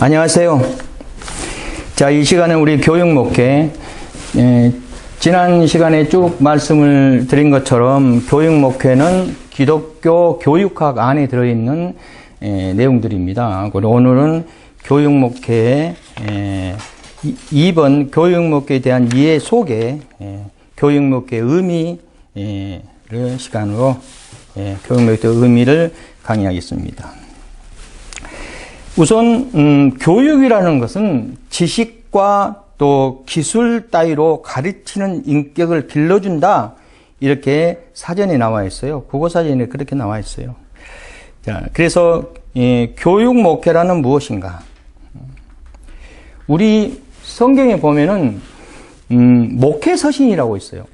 안녕하세요. 자, 이 시간은 우리 교육 목회, 지난 시간에 쭉 말씀을 드린 것처럼 교육 목회는 기독교 교육학 안에 들어있는 내용들입니다. 그리고 오늘은 교육 목회의 2번 교육 목회에 대한 이해 속에 교육 목회의 의미를 시간으로 교육 목회의 의미를 강의하겠습니다. 우선 교육이라는 것은 지식과 또 기술 따위로 가르치는 인격을 길러준다, 이렇게 사전에 나와 있어요. 국어사전에 그렇게 나와 있어요. 자, 그래서 교육 목회라는 무엇인가? 우리 성경에 보면은 목회서신이라고 있어요.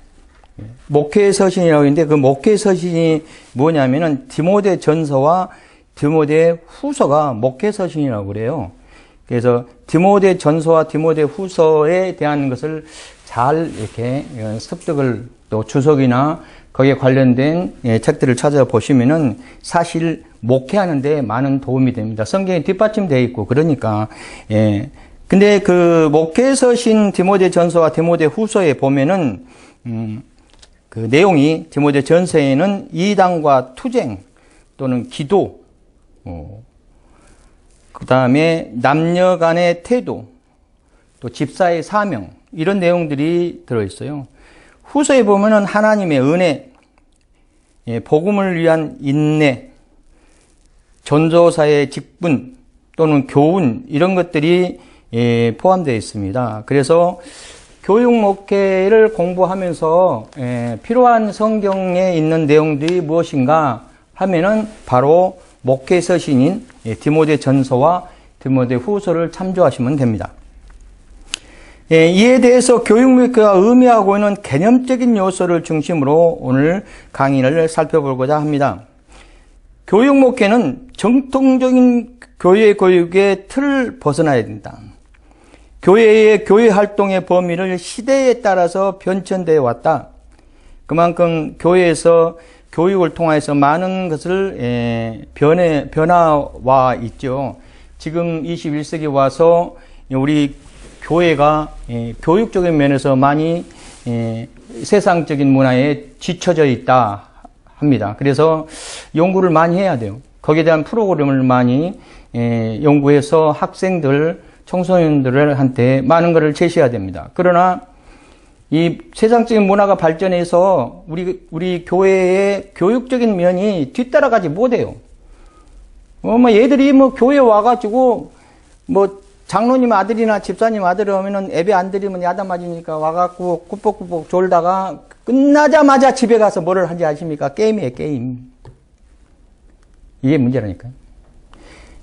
목회서신이라고 있는데 그 목회서신이 뭐냐면은 디모데 전서와 디모데 후서가 목회서신이라고 그래요. 그래서 디모데 전서와 디모데 후서에 대한 것을 잘 이렇게 습득을, 또 주석이나 거기에 관련된 책들을 찾아보시면은 사실 목회하는데 많은 도움이 됩니다. 성경에 뒷받침되어 있고 그러니까. 근데 그 목회서신 디모데 전서와 디모데 후서에 보면은 그 내용이 디모데 전서에는 이단과 투쟁 또는 기도, 그 다음에 남녀 간의 태도, 또 집사의 사명, 이런 내용들이 들어있어요. 후서에 보면은 하나님의 은혜, 복음을 위한 인내, 전도사의 직분 또는 교훈, 이런 것들이 포함되어 있습니다. 그래서 교육 목회를 공부하면서 필요한 성경에 있는 내용들이 무엇인가 하면은 바로 목회서신인 디모데 전서와 디모데 후서를 참조하시면 됩니다. 이에 대해서 교육 목회가 의미하고 있는 개념적인 요소를 중심으로 오늘 강의를 살펴보고자 합니다. 교육 목회는 정통적인 교회 교육의 틀을 벗어나야 된다. 교회의 교회 활동의 범위를 시대에 따라서 변천되어 왔다. 그만큼 교회에서 교육을 통해서 많은 것을 변화와 있죠. 지금 21세기 와서 우리 교회가 교육적인 면에서 많이 세상적인 문화에 뒤처져 있다 합니다. 그래서 연구를 많이 해야 돼요. 거기에 대한 프로그램을 많이 연구해서 학생들, 청소년들한테 많은 것을 제시해야 됩니다. 그러나 이 세상적인 문화가 발전해서 우리 교회의 교육적인 면이 뒤따라가지 못해요. 얘들이 교회 와가지고 장로님 아들이나 집사님 아들 오면은 예배 안 드리면 야단 맞으니까 와갖고 꾸벅꾸벅 졸다가 끝나자마자 집에 가서 뭐를 하는지 아십니까? 게임이에요, 게임. 이게 문제라니까요.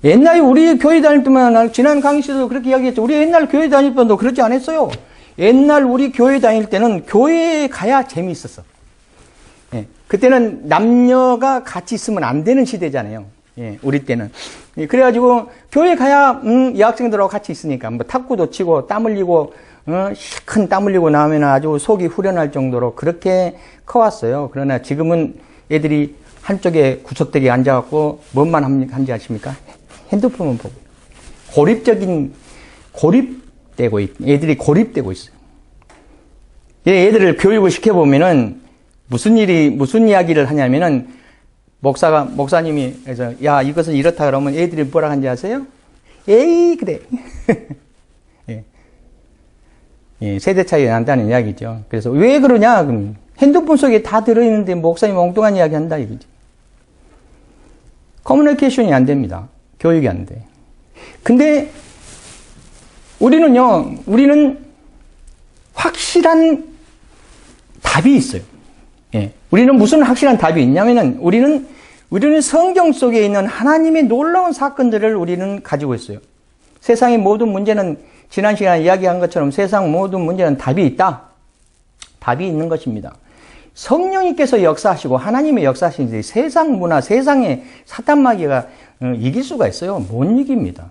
옛날에 우리 교회 다닐 때만, 지난 강의실도 그렇게 이야기했죠. 우리 옛날 교회 다닐 때도 그렇지 않았어요. 옛날 우리 교회 다닐 때는 교회에 가야 재미있었어. 그때는 남녀가 같이 있으면 안 되는 시대잖아요. 우리 때는. 그래가지고 교회 가야 이 학생들하고 같이 있으니까 탁구도 치고 땀 흘리고 시큰 땀 흘리고 나오면 아주 속이 후련할 정도로 그렇게 커왔어요. 그러나 지금은 애들이 한쪽에 구석대기에 앉아갖고 뭔만 하는지 아십니까? 핸드폰만 보고 애들이 고립되고 있어요. 애들을 교육을 시켜보면은 무슨 이야기를 하냐면은 목사님이 그래서 야, 이것은 이렇다 그러면 애들이 뭐라 하는지 아세요? 에이, 그래. 세대 차이가 난다는 이야기죠. 그래서 왜 그러냐? 그럼 핸드폰 속에 다 들어있는데 목사님 엉뚱한 이야기 한다 이거지. 커뮤니케이션이 안 됩니다. 교육이 안 돼. 근데 우리는 확실한 답이 있어요. 우리는 무슨 확실한 답이 있냐면은 우리는 성경 속에 있는 하나님의 놀라운 사건들을 우리는 가지고 있어요. 세상의 모든 문제는 지난 시간에 이야기한 것처럼 세상 모든 문제는 답이 있다. 답이 있는 것입니다. 성령님께서 역사하시고 하나님의 역사하시는데 세상 문화, 세상의 사탄마귀가 이길 수가 있어요? 못 이깁니다.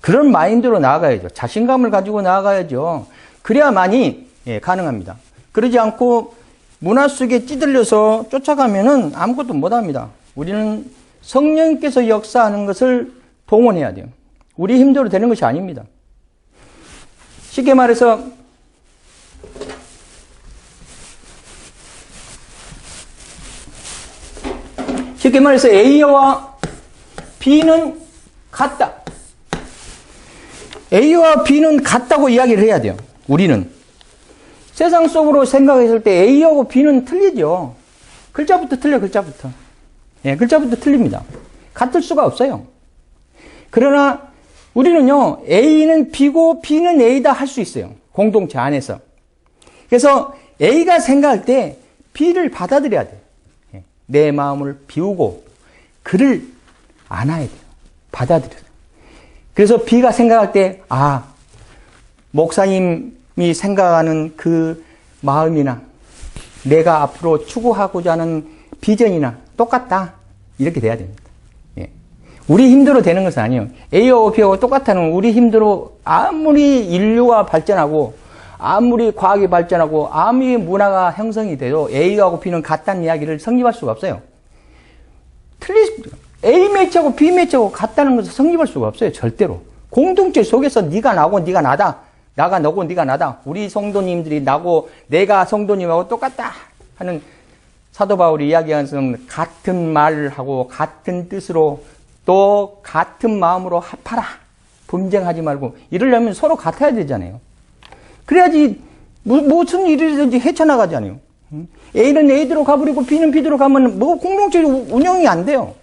그런 마인드로 나아가야죠. 자신감을 가지고 나아가야죠. 그래야만이 가능합니다. 그러지 않고 문화 속에 찌들려서 쫓아가면은 아무것도 못합니다. 우리는 성령께서 역사하는 것을 동원해야 돼요. 우리 힘대로 되는 것이 아닙니다. 쉽게 말해서 A와 B는 같다. A와 B는 같다고 이야기를 해야 돼요. 우리는. 세상 속으로 생각했을 때 A하고 B는 틀리죠. 글자부터 틀려, 글자부터. 예, 글자부터 틀립니다. 같을 수가 없어요. 그러나 우리는요, A는 B고 B는 A다 할 수 있어요. 공동체 안에서. 그래서 A가 생각할 때 B를 받아들여야 돼요. 예, 내 마음을 비우고 그를 안아야 돼요. 받아들여요. 그래서 B가 생각할 때, 목사님이 생각하는 그 마음이나 내가 앞으로 추구하고자 하는 비전이나 똑같다. 이렇게 돼야 됩니다. 예. 우리 힘대로 되는 것은 아니에요. A하고 B하고 똑같다는 우리 힘대로 아무리 인류가 발전하고 아무리 과학이 발전하고 아무리 문화가 형성이 돼도 A하고 B는 같다는 이야기를 성립할 수가 없어요. A 매치하고 B 매치하고 같다는 것을 성립할 수가 없어요. 절대로. 공동체 속에서 네가 나고 네가 나다. 나가 너고 네가 나다. 우리 성도님들이 나고 내가 성도님하고 똑같다 하는 사도 바울이 이야기하는 것은 같은 말을 하고 같은 뜻으로 또 같은 마음으로 합하라. 분쟁하지 말고 이러려면 서로 같아야 되잖아요. 그래야지 무슨 일이든지 헤쳐나가잖아요. A는 A대로 가버리고 B는 B대로 가면 공동체 운영이 안 돼요.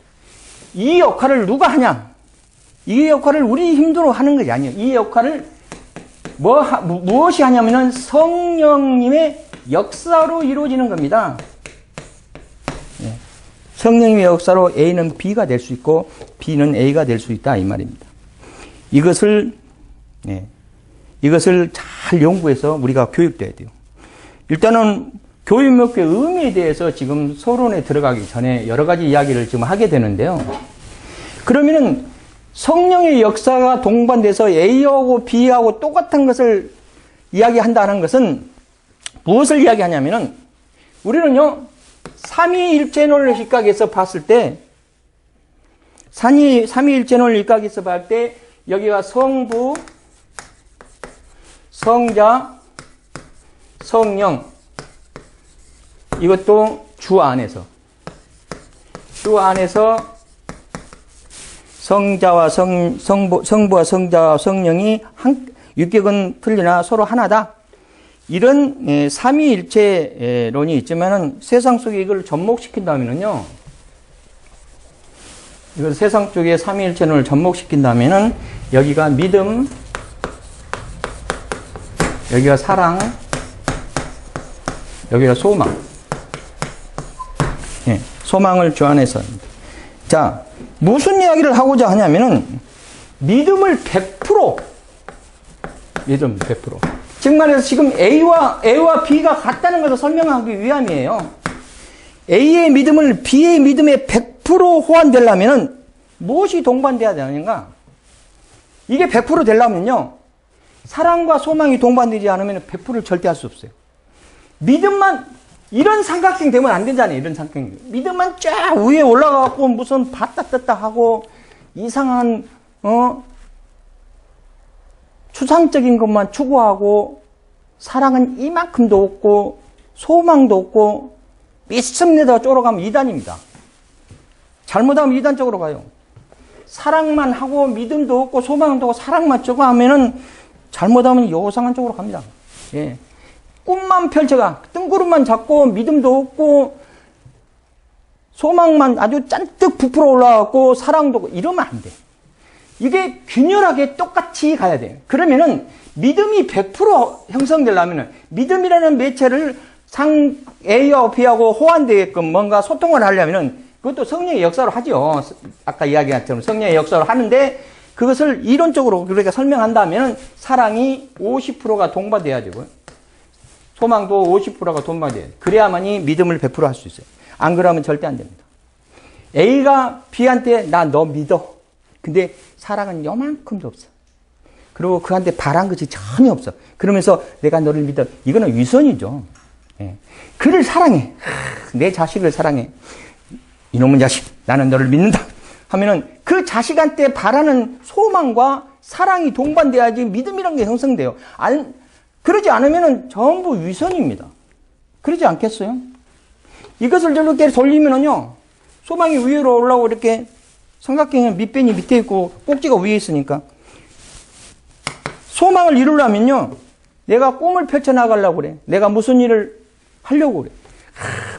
이 역할을 누가 하냐? 이 역할을 우리 힘대로 하는 것이 아니에요. 이 역할을 무엇이 하냐면은 성령님의 역사로 이루어지는 겁니다. 예. 성령님의 역사로 A는 B가 될 수 있고 B는 A가 될 수 있다 이 말입니다. 이것을 잘 연구해서 우리가 교육돼야 돼요. 일단은 교육목표의 의미에 대해서 지금 서론에 들어가기 전에 여러 가지 이야기를 지금 하게 되는데요. 그러면은 성령의 역사가 동반돼서 A하고 B하고 똑같은 것을 이야기한다는 것은 무엇을 이야기하냐면은 우리는요, 삼위일체 논리 시각에서 봤을 때 삼위일체 논리 시각에서 봤을 때 여기가 성부, 성자, 성령 이것도 주 안에서 성자와 성부와 성자와 성령이 육격은 틀리나 서로 하나다. 이런 삼위일체론이 있지만은 세상 속에 이걸 접목시킨다면은요. 이걸 세상 쪽에 삼위일체론을 접목시킨다면은 여기가 믿음, 여기가 사랑, 여기가 소망. 예, 소망을 주 안에서. 자, 무슨 이야기를 하고자 하냐면은 믿음 100%. 즉 말해서 지금 A와 B가 같다는 것을 설명하기 위함이에요. A의 믿음을 B의 믿음에 100% 호환되려면은 무엇이 동반돼야 되는가? 이게 100% 되려면요. 사랑과 소망이 동반되지 않으면 100%를 절대 할 수 없어요. 믿음만 이런 삼각형 되면 안 되잖아요. 이런 삼각형. 믿음만 쫙 위에 올라가고 무슨 봤다 떴다 하고 이상한 추상적인 것만 추구하고 사랑은 이만큼도 없고 소망도 없고 믿습니다 쪼러가면 이단입니다. 잘못하면 이단 쪽으로 가요. 사랑만 하고 믿음도 없고 소망도 없고 사랑만 추구하면은 잘못하면 요상한 쪽으로 갑니다. 예. 꿈만 펼쳐가 뜬구름만 잡고 믿음도 없고 소망만 아주 잔뜩 부풀어 올라가고 사랑도 없고 이러면 안 돼. 이게 균열하게 똑같이 가야 돼요. 그러면은 믿음이 100% 형성되려면은 믿음이라는 매체를 A와 B하고 호환되게끔 뭔가 소통을 하려면은 그것도 성령의 역사로 하죠. 아까 이야기한 것처럼 성령의 역사로 하는데 그것을 이론적으로 그렇게 설명한다면은 사랑이 50%가 동반돼야 되고요. 소망도 50%가 동반돼야 돼요. 그래야만이 믿음을 100% 할 수 있어요. 안 그러면 절대 안 됩니다. A가 B한테 나 너 믿어. 근데 사랑은 요만큼도 없어. 그리고 그한테 바란 것이 전혀 없어. 그러면서 내가 너를 믿어. 이거는 위선이죠. 예. 그를 사랑해. 내 자식을 사랑해. 이놈의 자식, 나는 너를 믿는다. 하면은 그 자식한테 바라는 소망과 사랑이 동반돼야지 믿음이란 게 형성돼요. 그러지 않으면은 전부 위선입니다. 그러지 않겠어요? 이것을 저렇게 돌리면은요, 소망이 위로 올라오고 이렇게 삼각형은 밑변이 밑에 있고 꼭지가 위에 있으니까 소망을 이루려면요, 내가 꿈을 펼쳐나가려고 그래. 내가 무슨 일을 하려고 그래.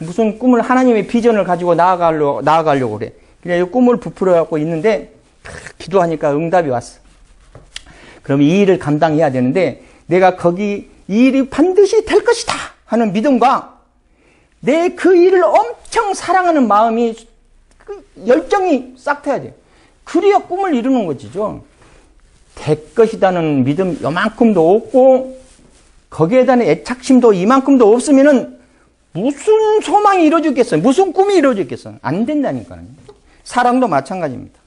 무슨 꿈을 하나님의 비전을 가지고 나아가려고 그래. 그래, 이 꿈을 부풀어 갖고 있는데 기도하니까 응답이 왔어. 그럼 이 일을 감당해야 되는데 내가 거기 이 일이 반드시 될 것이다 하는 믿음과 내 그 일을 엄청 사랑하는 마음이 그 열정이 싹 트야 돼요. 그래야 꿈을 이루는 거지죠. 될 것이라는 믿음 요만큼도 없고 거기에 대한 애착심도 이만큼도 없으면은 무슨 소망이 이루어지겠어요? 무슨 꿈이 이루어지겠어요? 안 된다니까요. 사랑도 마찬가지입니다.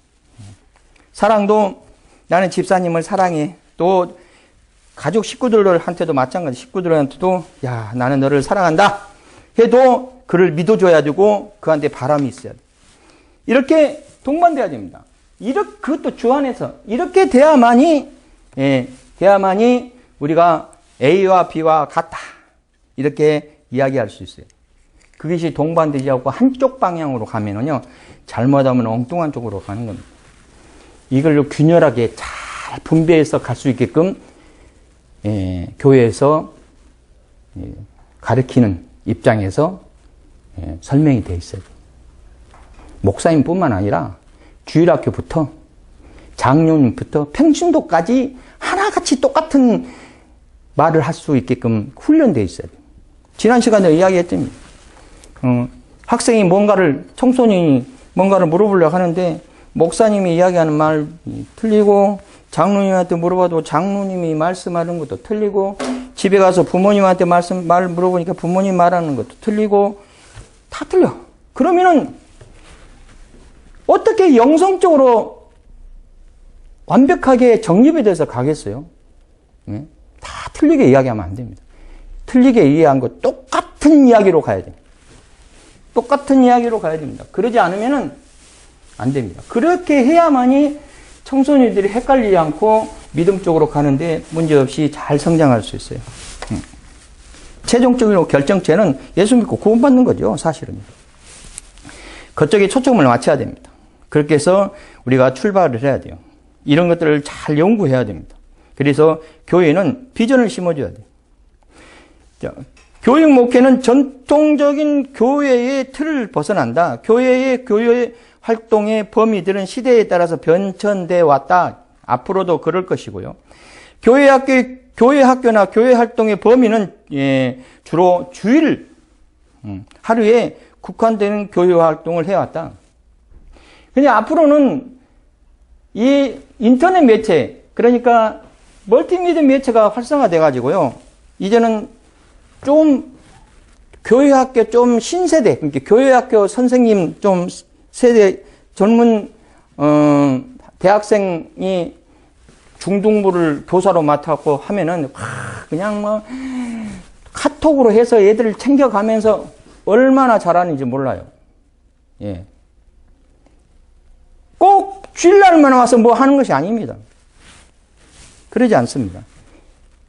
사랑도 나는 집사님을 사랑해. 또 가족 식구들한테도 마찬가지. 식구들한테도 야, 나는 너를 사랑한다 해도 그를 믿어줘야 되고 그한테 바람이 있어야 돼. 이렇게 동반돼야 됩니다. 그것도 주 안에서 이렇게 돼야만이 우리가 A와 B와 같다 이렇게 이야기할 수 있어요. 그것이 동반되지 않고 한쪽 방향으로 가면은요, 잘못하면 엉뚱한 쪽으로 가는 겁니다. 이걸로 균열하게 잘 분배해서 갈 수 있게끔 교회에서 가르치는 입장에서 설명이 돼 있어요. 목사님뿐만 아니라 주일학교부터 장로님부터 평신도까지 하나같이 똑같은 말을 할 수 있게끔 훈련되어 있어야 돼요. 지난 시간에 이야기했더니 학생이 청소년이 뭔가를 물어보려고 하는데 목사님이 이야기하는 말 틀리고 장로님한테 물어봐도 장로님이 말씀하는 것도 틀리고 집에 가서 부모님한테 말 물어보니까 부모님 말하는 것도 틀리고 다 틀려. 그러면은 어떻게 영성적으로 완벽하게 정립이 돼서 가겠어요? 네? 다 틀리게 이야기하면 안 됩니다. 틀리게 이해한 거 똑같은 이야기로 가야 됩니다. 똑같은 이야기로 가야 됩니다. 그러지 않으면은 안 됩니다. 그렇게 해야만이 청소년들이 헷갈리지 않고 믿음 쪽으로 가는데 문제없이 잘 성장할 수 있어요. 최종적으로 결정체는 예수 믿고 구원받는 거죠, 사실은. 그쪽에 초점을 맞춰야 됩니다. 그렇게 해서 우리가 출발을 해야 돼요. 이런 것들을 잘 연구해야 됩니다. 그래서 교회는 비전을 심어줘야 돼요. 자, 교육 목회는 전통적인 교회의 틀을 벗어난다. 교회 활동의 범위들은 시대에 따라서 변천돼 왔다. 앞으로도 그럴 것이고요. 교회 학교나 교회 활동의 범위는 주로 주일 하루에 국한되는 교회 활동을 해왔다. 그냥 앞으로는 이 인터넷 매체, 그러니까 멀티미디어 매체가 활성화돼 가지고요. 이제는 좀 교회학교 좀 신세대, 그러니까 교회학교 선생님 좀 세대 젊은 대학생이 중등부를 교사로 맡았고 하면은 그냥 뭐 카톡으로 해서 애들을 챙겨가면서 얼마나 잘하는지 몰라요. 예. 꼭 주일날만 와서 뭐 하는 것이 아닙니다. 그러지 않습니다.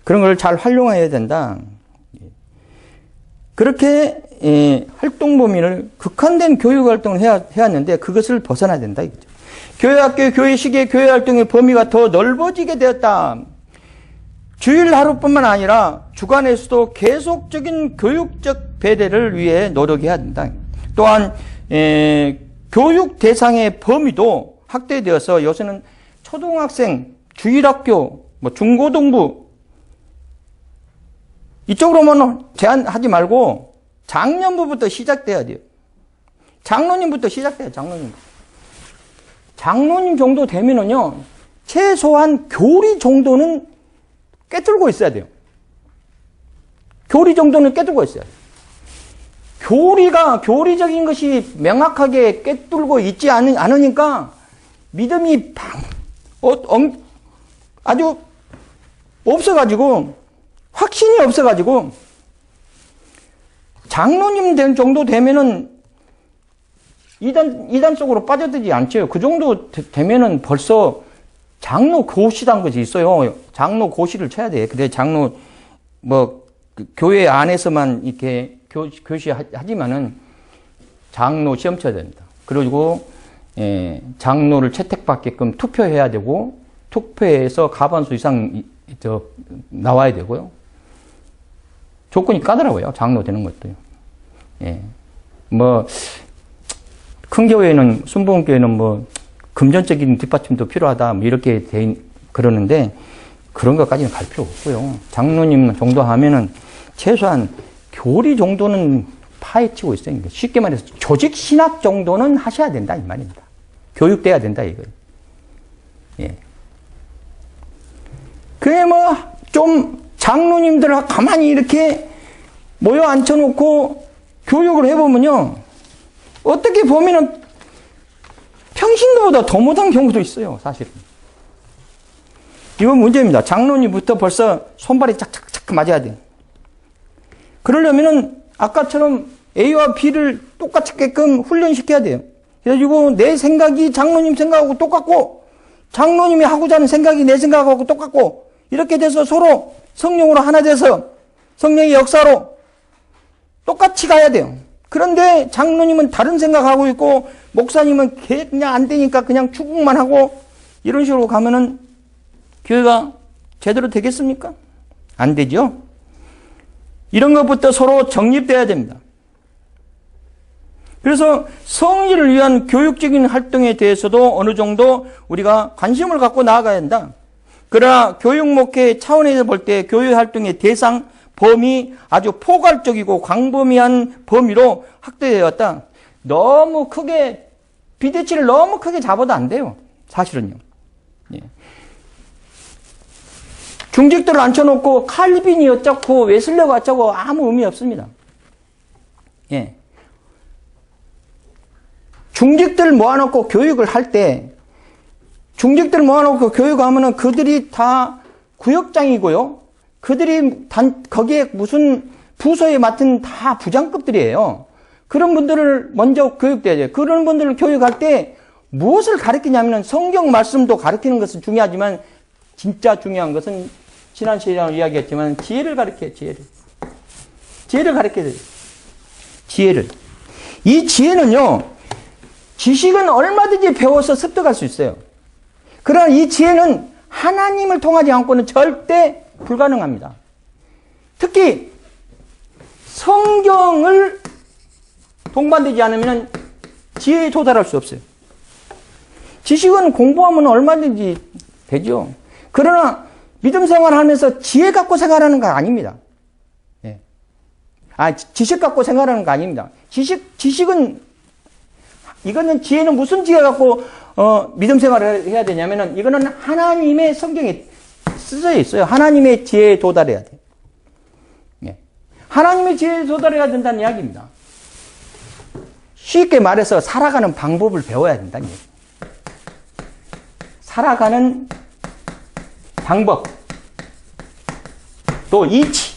그런 걸 잘 활용해야 된다. 그렇게 활동 범위를 극한된 교육 활동을 해왔는데 그것을 벗어나야 된다 이거죠. 교회학교, 교회식의 교회 활동의 범위가 더 넓어지게 되었다. 주일 하루뿐만 아니라 주간에서도 계속적인 교육적 배대를 위해 노력해야 된다. 또한 교육 대상의 범위도 확대되어서 요새는 초등학생, 주일학교, 중고등부 이쪽으로만 제한하지 말고 작년부부터 시작돼야 돼요. 장로님부터 시작돼요. 장로님 정도 되면은요, 최소한 교리 정도는 꿰뚫고 있어야 돼요. 교리 정도는 꿰뚫고 있어야 돼요. 교리적인 것이 명확하게 꿰뚫고 있지 않으니까 믿음이 아주 없어가지고, 확신이 없어가지고, 장로님 된 정도 되면은 이단 속으로 빠져들지 않죠. 그 정도 되면은 벌써 장로 고시란 것이 있어요. 장로 고시를 쳐야 돼. 근데 장로, 그 교회 안에서만 이렇게 교시 하지만은 장로 시험 쳐야 됩니다. 그리고, 장로를 채택받게끔 투표해야 되고, 투표해서 과반수 이상, 나와야 되고요. 조건이 까다로워요. 장로 되는 것도요. 예. 큰 교회는, 순복음교회는 금전적인 뒷받침도 필요하다, 이렇게 그러는데, 그런 것까지는 갈 필요 없고요. 장로님 정도 하면은, 최소한 교리 정도는 파헤치고 있어요. 쉽게 말해서, 조직 신학 정도는 하셔야 된다, 이 말입니다. 교육돼야 된다, 이거예요. 예. 그래, 좀, 장로님들 가만히 이렇게 모여 앉혀놓고 교육을 해보면요. 어떻게 보면은 평신도보다 더 못한 경우도 있어요, 사실은. 이건 문제입니다. 장로님부터 벌써 손발이 착착착 맞아야 돼요. 그러려면은 아까처럼 A와 B를 똑같게끔 훈련시켜야 돼요. 그래가지고 내 생각이 장로님 생각하고 똑같고, 장로님이 하고자 하는 생각이 내 생각하고 똑같고, 이렇게 돼서 서로 성령으로 하나 돼서 성령의 역사로 똑같이 가야 돼요. 그런데 장로님은 다른 생각하고 있고 목사님은 그냥 안 되니까 그냥 추궁만 하고 이런 식으로 가면은 교회가 제대로 되겠습니까? 안 되죠. 이런 것부터 서로 정립돼야 됩니다. 그래서 성리를 위한 교육적인 활동에 대해서도 어느 정도 우리가 관심을 갖고 나아가야 한다. 그러나 교육 목회 차원에서 볼 때 교육 활동의 대상, 범위 아주 포괄적이고 광범위한 범위로 확대되었다. 너무 크게 비대치를 너무 크게 잡아도 안 돼요. 사실은요. 예. 중직들을 앉혀놓고 칼빈이 어쩌고 웨슬레가 어쩌고 아무 의미 없습니다. 예. 중직들 모아놓고 교육을 할 때 중직들 모아놓고 교육하면은 그들이 다 구역장이고요. 그들이 거기에 무슨 부서에 맡은 다 부장급들이에요. 그런 분들을 먼저 교육돼야 돼요. 그런 분들을 교육할 때 무엇을 가르치냐면 성경 말씀도 가르치는 것은 중요하지만 진짜 중요한 것은 지난 시간에 이야기했지만 지혜를 가르쳐요. 지혜를 가르쳐야 돼요. 지혜를. 이 지혜는요. 지식은 얼마든지 배워서 습득할 수 있어요. 그러나 이 지혜는 하나님을 통하지 않고는 절대 불가능합니다. 특히 성경을 동반되지 않으면 지혜에 도달할 수 없어요. 지식은 공부하면 얼마든지 되죠. 그러나 믿음 생활하면서 지혜 갖고 생활하는 거 아닙니다. 예. 지식 갖고 생활하는 거 아닙니다. 지식은 이거는 지혜는 무슨 지혜 갖고 믿음 생활을 해야 되냐면은 이거는 하나님의 성경에 쓰여 있어요. 하나님의 지혜에 도달해야 돼요. 예. 하나님의 지혜에 도달해야 된다는 이야기입니다. 쉽게 말해서 살아가는 방법을 배워야 된다는 얘기예요. 살아가는 방법, 또 이치.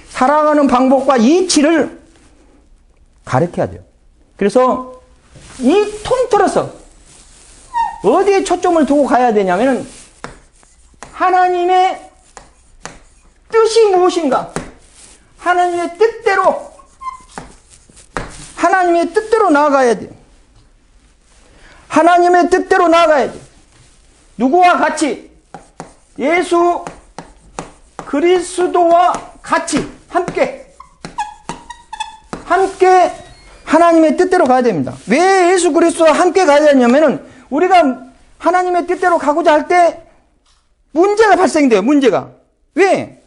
살아가는 방법과 이치를 가르쳐야 돼요. 그래서 이 통틀어서 어디에 초점을 두고 가야 되냐면은 하나님의 뜻이 무엇인가? 하나님의 뜻대로 나아가야 돼요. 하나님의 뜻대로 나아가야 돼요. 누구와 같이? 예수 그리스도와 같이 함께 하나님의 뜻대로 가야 됩니다. 왜 예수 그리스도와 함께 가야 되냐면은 우리가 하나님의 뜻대로 가고자 할 때 문제가 발생돼요. 문제가. 왜?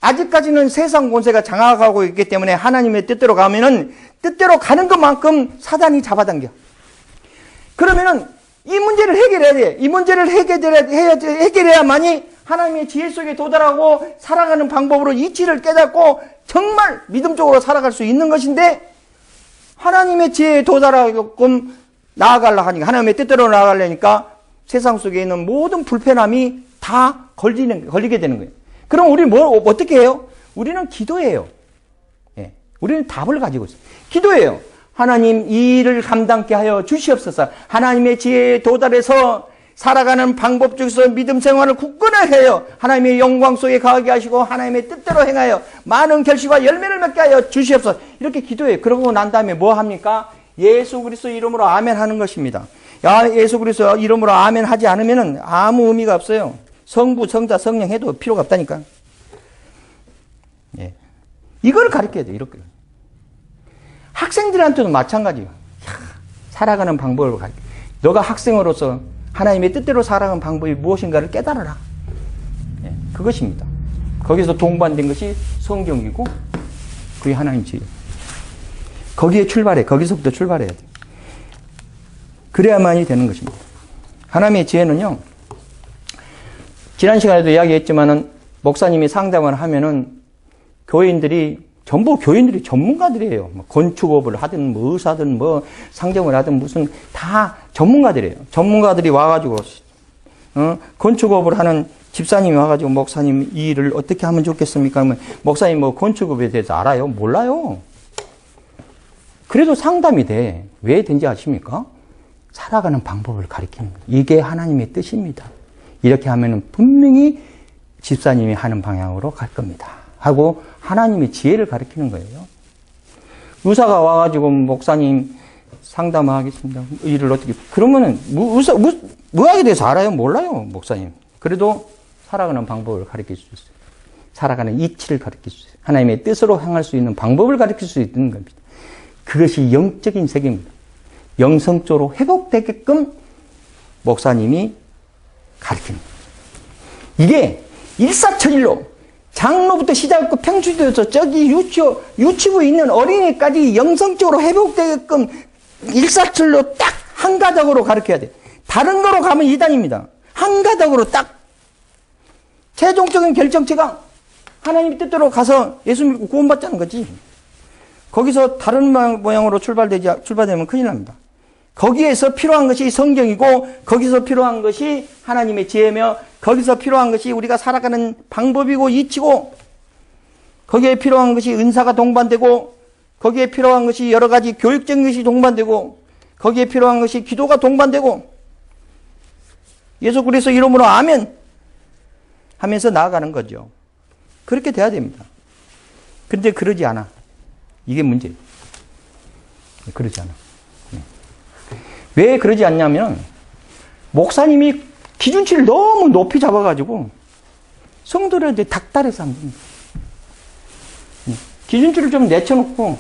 아직까지는 세상 권세가 장악하고 있기 때문에 하나님의 뜻대로 가면은 뜻대로 가는 것만큼 사단이 잡아당겨. 그러면은 이 문제를 해결해야 돼. 이 문제를 해결해야만이 하나님의 지혜 속에 도달하고 살아가는 방법으로 이치를 깨닫고 정말 믿음적으로 살아갈 수 있는 것인데 하나님의 지혜에 도달하게끔 나아가려 하니까 하나님의 뜻대로 나아가려니까 세상 속에 있는 모든 불편함이 다 걸리게 되는 거예요. 그럼 우리 어떻게 해요? 우리는 기도해요. 예. 우리는 답을 가지고 있어요. 기도해요. 하나님 이 일을 감당케 하여 주시옵소서. 하나님의 지혜에 도달해서 살아가는 방법 중에서 믿음 생활을 굳건하게 해요. 하나님의 영광 속에 거하게 하시고 하나님의 뜻대로 행하여 많은 결실과 열매를 맺게 하여 주시옵소서. 이렇게 기도해요. 그러고 난 다음에 뭐 합니까? 예수 그리스도 이름으로 아멘 하는 것입니다. 예수 그리스도 이름으로 아멘 하지 않으면 아무 의미가 없어요. 성부, 성자, 성령 해도 필요가 없다니까. 예. 이걸 가르쳐야 돼, 이렇게. 학생들한테도 마찬가지예요. 살아가는 방법을 가르쳐. 너가 학생으로서 하나님의 뜻대로 살아가는 방법이 무엇인가를 깨달아라. 예, 그것입니다. 거기서 동반된 것이 성경이고 그게 하나님 지혜. 거기에 출발해. 거기서부터 출발해야 돼. 그래야만이 되는 것입니다. 하나님의 지혜는요. 지난 시간에도 이야기했지만은 목사님이 상담을 하면은 전부 교인들이 전문가들이에요. 뭐 건축업을 하든 뭐 의사든 뭐 상점을 하든 무슨 다 전문가들이에요. 전문가들이 와가지고 건축업을 하는 집사님이 와가지고 목사님 이 일을 어떻게 하면 좋겠습니까? 그러면 목사님 뭐 건축업에 대해서 알아요? 몰라요. 그래도 상담이 돼. 왜 된지 아십니까? 살아가는 방법을 가리키는 거예요. 이게 하나님의 뜻입니다. 이렇게 하면은 분명히 집사님이 하는 방향으로 갈 겁니다. 하고 하나님의 지혜를 가리키는 거예요. 의사가 와가지고 목사님 상담하겠습니다. 일을 어떻게, 그러면은 의학에 대해서 알아요? 몰라요, 목사님. 그래도 살아가는 방법을 가르칠 수 있어요. 살아가는 이치를 가르칠 수 있어요. 하나님의 뜻으로 향할 수 있는 방법을 가르칠 수 있는 겁니다. 그것이 영적인 세계입니다. 영성적으로 회복되게끔 목사님이 가르치는 거예요. 이게 일사천일로 장로부터 시작하고 평주도에서 저기 유치부에 있는 어린이까지 영성적으로 회복되게끔 일사천일로 딱 한 가닥으로 가르쳐야 돼. 다른 거로 가면 이단입니다. 한 가닥으로 딱 최종적인 결정체가 하나님의 뜻대로 가서 예수 믿고 구원받자는 거지. 거기서 다른 모양으로 출발되면 큰일 납니다. 거기에서 필요한 것이 성경이고 거기서 필요한 것이 하나님의 지혜며 거기서 필요한 것이 우리가 살아가는 방법이고 이치고 거기에 필요한 것이 은사가 동반되고 거기에 필요한 것이 여러 가지 교육적인 것이 동반되고 거기에 필요한 것이 기도가 동반되고 예수 그리스도 이름으로 아멘 하면서 나아가는 거죠. 그렇게 돼야 됩니다. 근데 그러지 않아. 이게 문제예요. 그러지 않아. 왜 그러지 않냐면 목사님이 기준치를 너무 높이 잡아가지고 성도들한테 닥달해서 안 됩니다. 기준치를 좀 내쳐놓고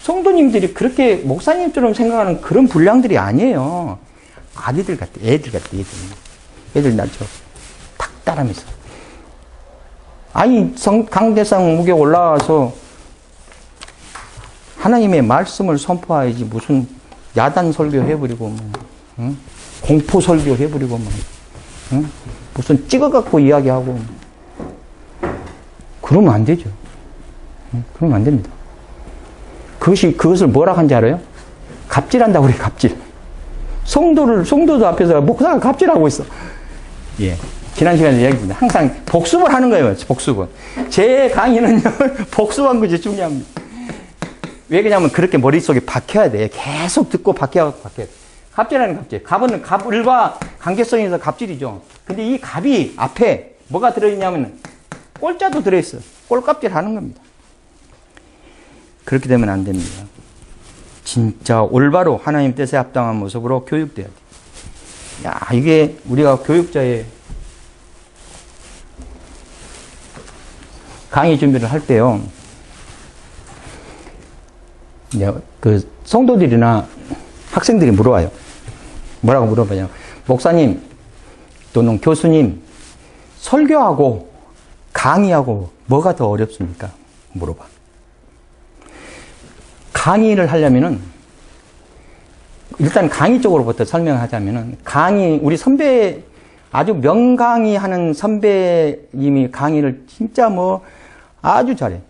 성도님들이 그렇게 목사님처럼 생각하는 그런 분량들이 아니에요. 아기들 같아. 애들 같아. 애들 나죠. 닥달하면서. 아니 강대상 무게 올라와서 하나님의 말씀을 선포해야지 무슨 야단 설교 해버리고 뭐, 응? 공포 설교 해버리고 뭐, 응? 무슨 찍어갖고 이야기하고 그러면 안 되죠. 응? 그러면 안 됩니다. 그것을 뭐라 한지 알아요? 갑질한다고 그래. 갑질. 성도도 앞에서 목사가 갑질하고 있어. 예. 지난 시간에 이야기했습니다. 항상 복습을 하는 거예요. 복습은. 제 강의는요, 복습한 것이 중요합니다. 왜 그러냐면 그렇게 머릿속에 박혀야 돼. 계속 듣고 박혀야 돼. 갑질하는 갑질. 갑은 을과 관계성이 있어서 갑질이죠. 근데 이 갑이 앞에 뭐가 들어있냐면 꼴자도 들어있어요. 꼴갑질 하는 겁니다. 그렇게 되면 안 됩니다. 진짜 올바로 하나님 뜻에 합당한 모습으로 교육돼야 돼. 야, 이게 우리가 교육자의 강의 준비를 할 때요. 그 성도들이나 학생들이 물어와요. 뭐라고 물어봐요? 목사님 또는 교수님, 설교하고 강의하고 뭐가 더 어렵습니까? 물어봐. 강의를 하려면은 일단 강의 쪽으로부터 설명하자면은 우리 선배 아주 명강의 하는 선배님이 강의를 진짜 아주 잘해.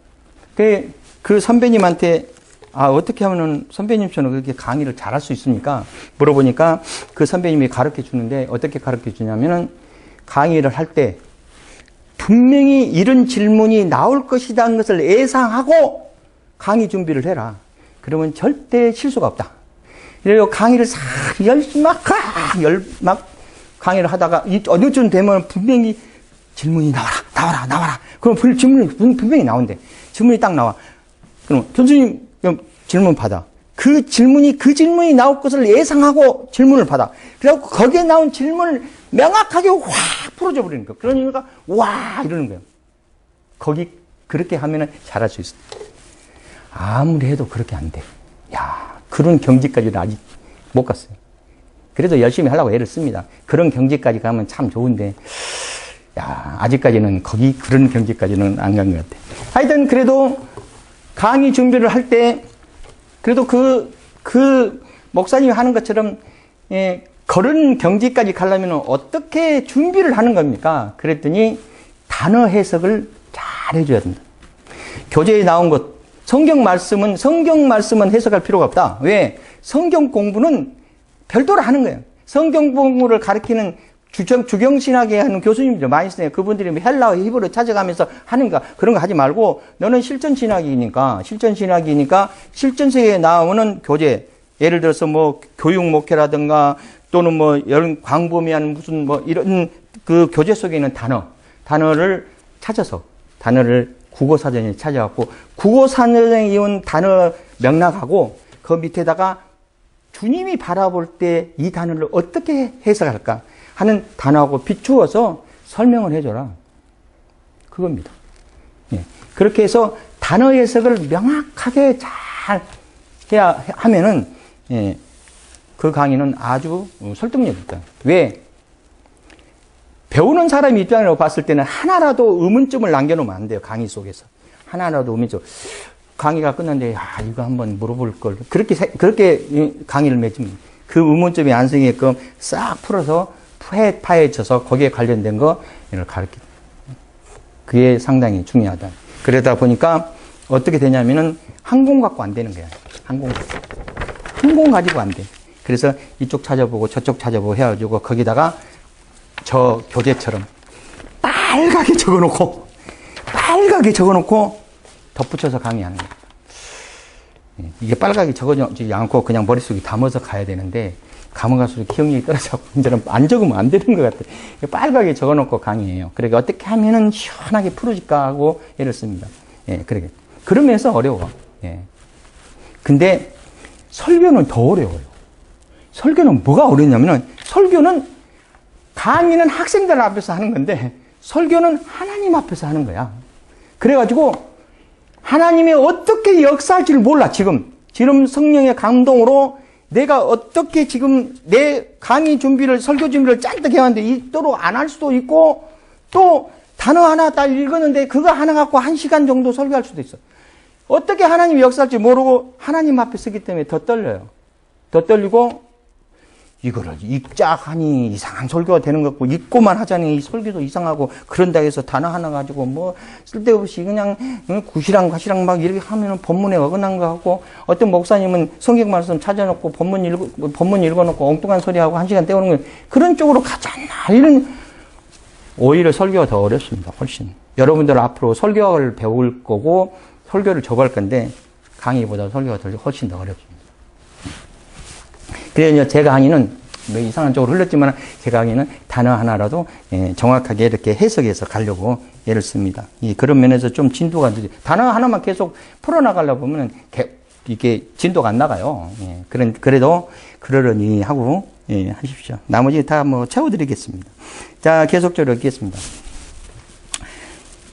그 선배님한테 어떻게 하면은 선배님처럼 그렇게 강의를 잘할 수 있습니까? 물어보니까 그 선배님이 가르쳐 주는데 어떻게 가르쳐 주냐면은 강의를 할 때 분명히 이런 질문이 나올 것이라는 것을 예상하고 강의 준비를 해라. 그러면 절대 실수가 없다. 그래서 강의를 막 강의를 하다가 어느 쯤 되면 분명히 질문이 나와라. 그럼 질문이 분명히 나온대. 질문이 딱 나와. 그럼 교수님 질문 받아. 그 질문이 나올 것을 예상하고 질문을 받아. 그래갖고 거기에 나온 질문을 명확하게 확 풀어줘 버리는 거야. 그러니까 와 이러는 거예요. 그렇게 하면은 잘할 수 있어. 아무리 해도 그렇게 안 돼. 야, 그런 경지까지는 아직 못 갔어요. 그래도 열심히 하려고 애를 씁니다. 그런 경지까지 가면 참 좋은데, 야, 아직까지는 그런 경지까지는 안 간 것 같아. 하여튼, 그래도 강의 준비를 할 때, 그래도 그 목사님이 하는 것처럼, 그런 경지까지 가려면 어떻게 준비를 하는 겁니까? 그랬더니, 단어 해석을 잘 해줘야 된다. 교재에 나온 것, 성경 말씀은 해석할 필요가 없다. 왜? 성경 공부는 별도로 하는 거예요. 성경 공부를 가르치는 주경신학에 하는 교수님들 많이 있어요. 그분들이 헬라어, 히브리어 찾아가면서 하는 거, 그런 거 하지 말고, 너는 실전신학이니까 실전서에 나오는 교재, 예를 들어서 뭐 교육 목회라든가 또는 뭐 이런 광범위한 무슨 뭐 이런 그 교재 속에 있는 단어를 찾아서 단어를 국어사전에 찾아갖고 국어사전에 이온 단어 명락하고 그 밑에다가 주님이 바라볼 때 이 단어를 어떻게 해석할까 하는 단어하고 비추어서 설명을 해줘라. 그겁니다. 예. 그렇게 해서 단어 해석을 명확하게 잘 해야 하면은 예. 그 강의는 아주 설득력이 있다. 왜? 배우는 사람 입장으로 봤을 때는 하나라도 의문점을 남겨놓으면 안 돼요. 강의 속에서. 하나라도 의문점. 강의가 끝났는데, 이거 한번 물어볼 걸. 그렇게 강의를 맺으면 그 의문점이 안 생기게끔 싹 풀어서 파헤쳐서 거기에 관련된 거를 가르치다. 그게 상당히 중요하다. 그러다 보니까 어떻게 되냐면은 항공 갖고 안 되는 거야. 항공 가지고 안 돼. 그래서 이쪽 찾아보고 저쪽 찾아보고 해가지고 거기다가 저 교재처럼 빨갛게 적어놓고 덧붙여서 강의하는 거예요. 이게 빨갛게 적어지지 않고 그냥 머릿속에 담아서 가야 되는데 감옥갈수록 기억력이 떨어져서 이제는 안 적으면 안 되는 것 같아요. 빨갛게 적어놓고 강의해요. 그러니까 어떻게 하면은 시원하게 풀어질까 하고 애를 씁니다. 예, 그러면서 어려워. 예. 근데 설교는 더 어려워요. 설교는 뭐가 어렵냐면은 강의는 학생들 앞에서 하는 건데 설교는 하나님 앞에서 하는 거야. 그래가지고 하나님이 어떻게 역사할지를 몰라. 지금 성령의 감동으로 내가 어떻게 지금 내 강의 준비를 설교 준비를 짠뜩 해왔는데 이대로 안 할 수도 있고 또 단어 하나 딱 읽었는데 그거 하나 갖고 1시간 정도 설교할 수도 있어. 어떻게 하나님이 역사할지 모르고 하나님 앞에 서기 때문에 더 떨려요. 더 떨리고 이거를 읽자 하니 이상한 설교가 되는 것 같고 읽고만 하자니 이 설교도 이상하고 그런다 해서 단어 하나 가지고 뭐 쓸데없이 그냥 구시랑 막 이렇게 하면은 본문에 어긋난 거 하고 어떤 목사님은 성경 말씀 찾아놓고 본문 읽어놓고 엉뚱한 소리 하고 1시간 때우는 거 그런 쪽으로 가지 않나 이런 오히려 설교가 더 어렵습니다. 훨씬 여러분들 앞으로 설교를 배울 거고 설교를 접할 건데 강의보다 설교가 훨씬 더 어렵습니다. 그래서 제 강의는 뭐 이상한 쪽으로 흘렀지만 제 강의는 단어 하나라도 정확하게 이렇게 해석해서 가려고 애를 씁니다. 그런 면에서 좀 진도가 늦어요. 단어 하나만 계속 풀어나가려고 보면 이게 진도가 안 나가요. 그래도 그러려니 하고 하십시오. 나머지 다 뭐 채워드리겠습니다. 자, 계속적으로 읽겠습니다.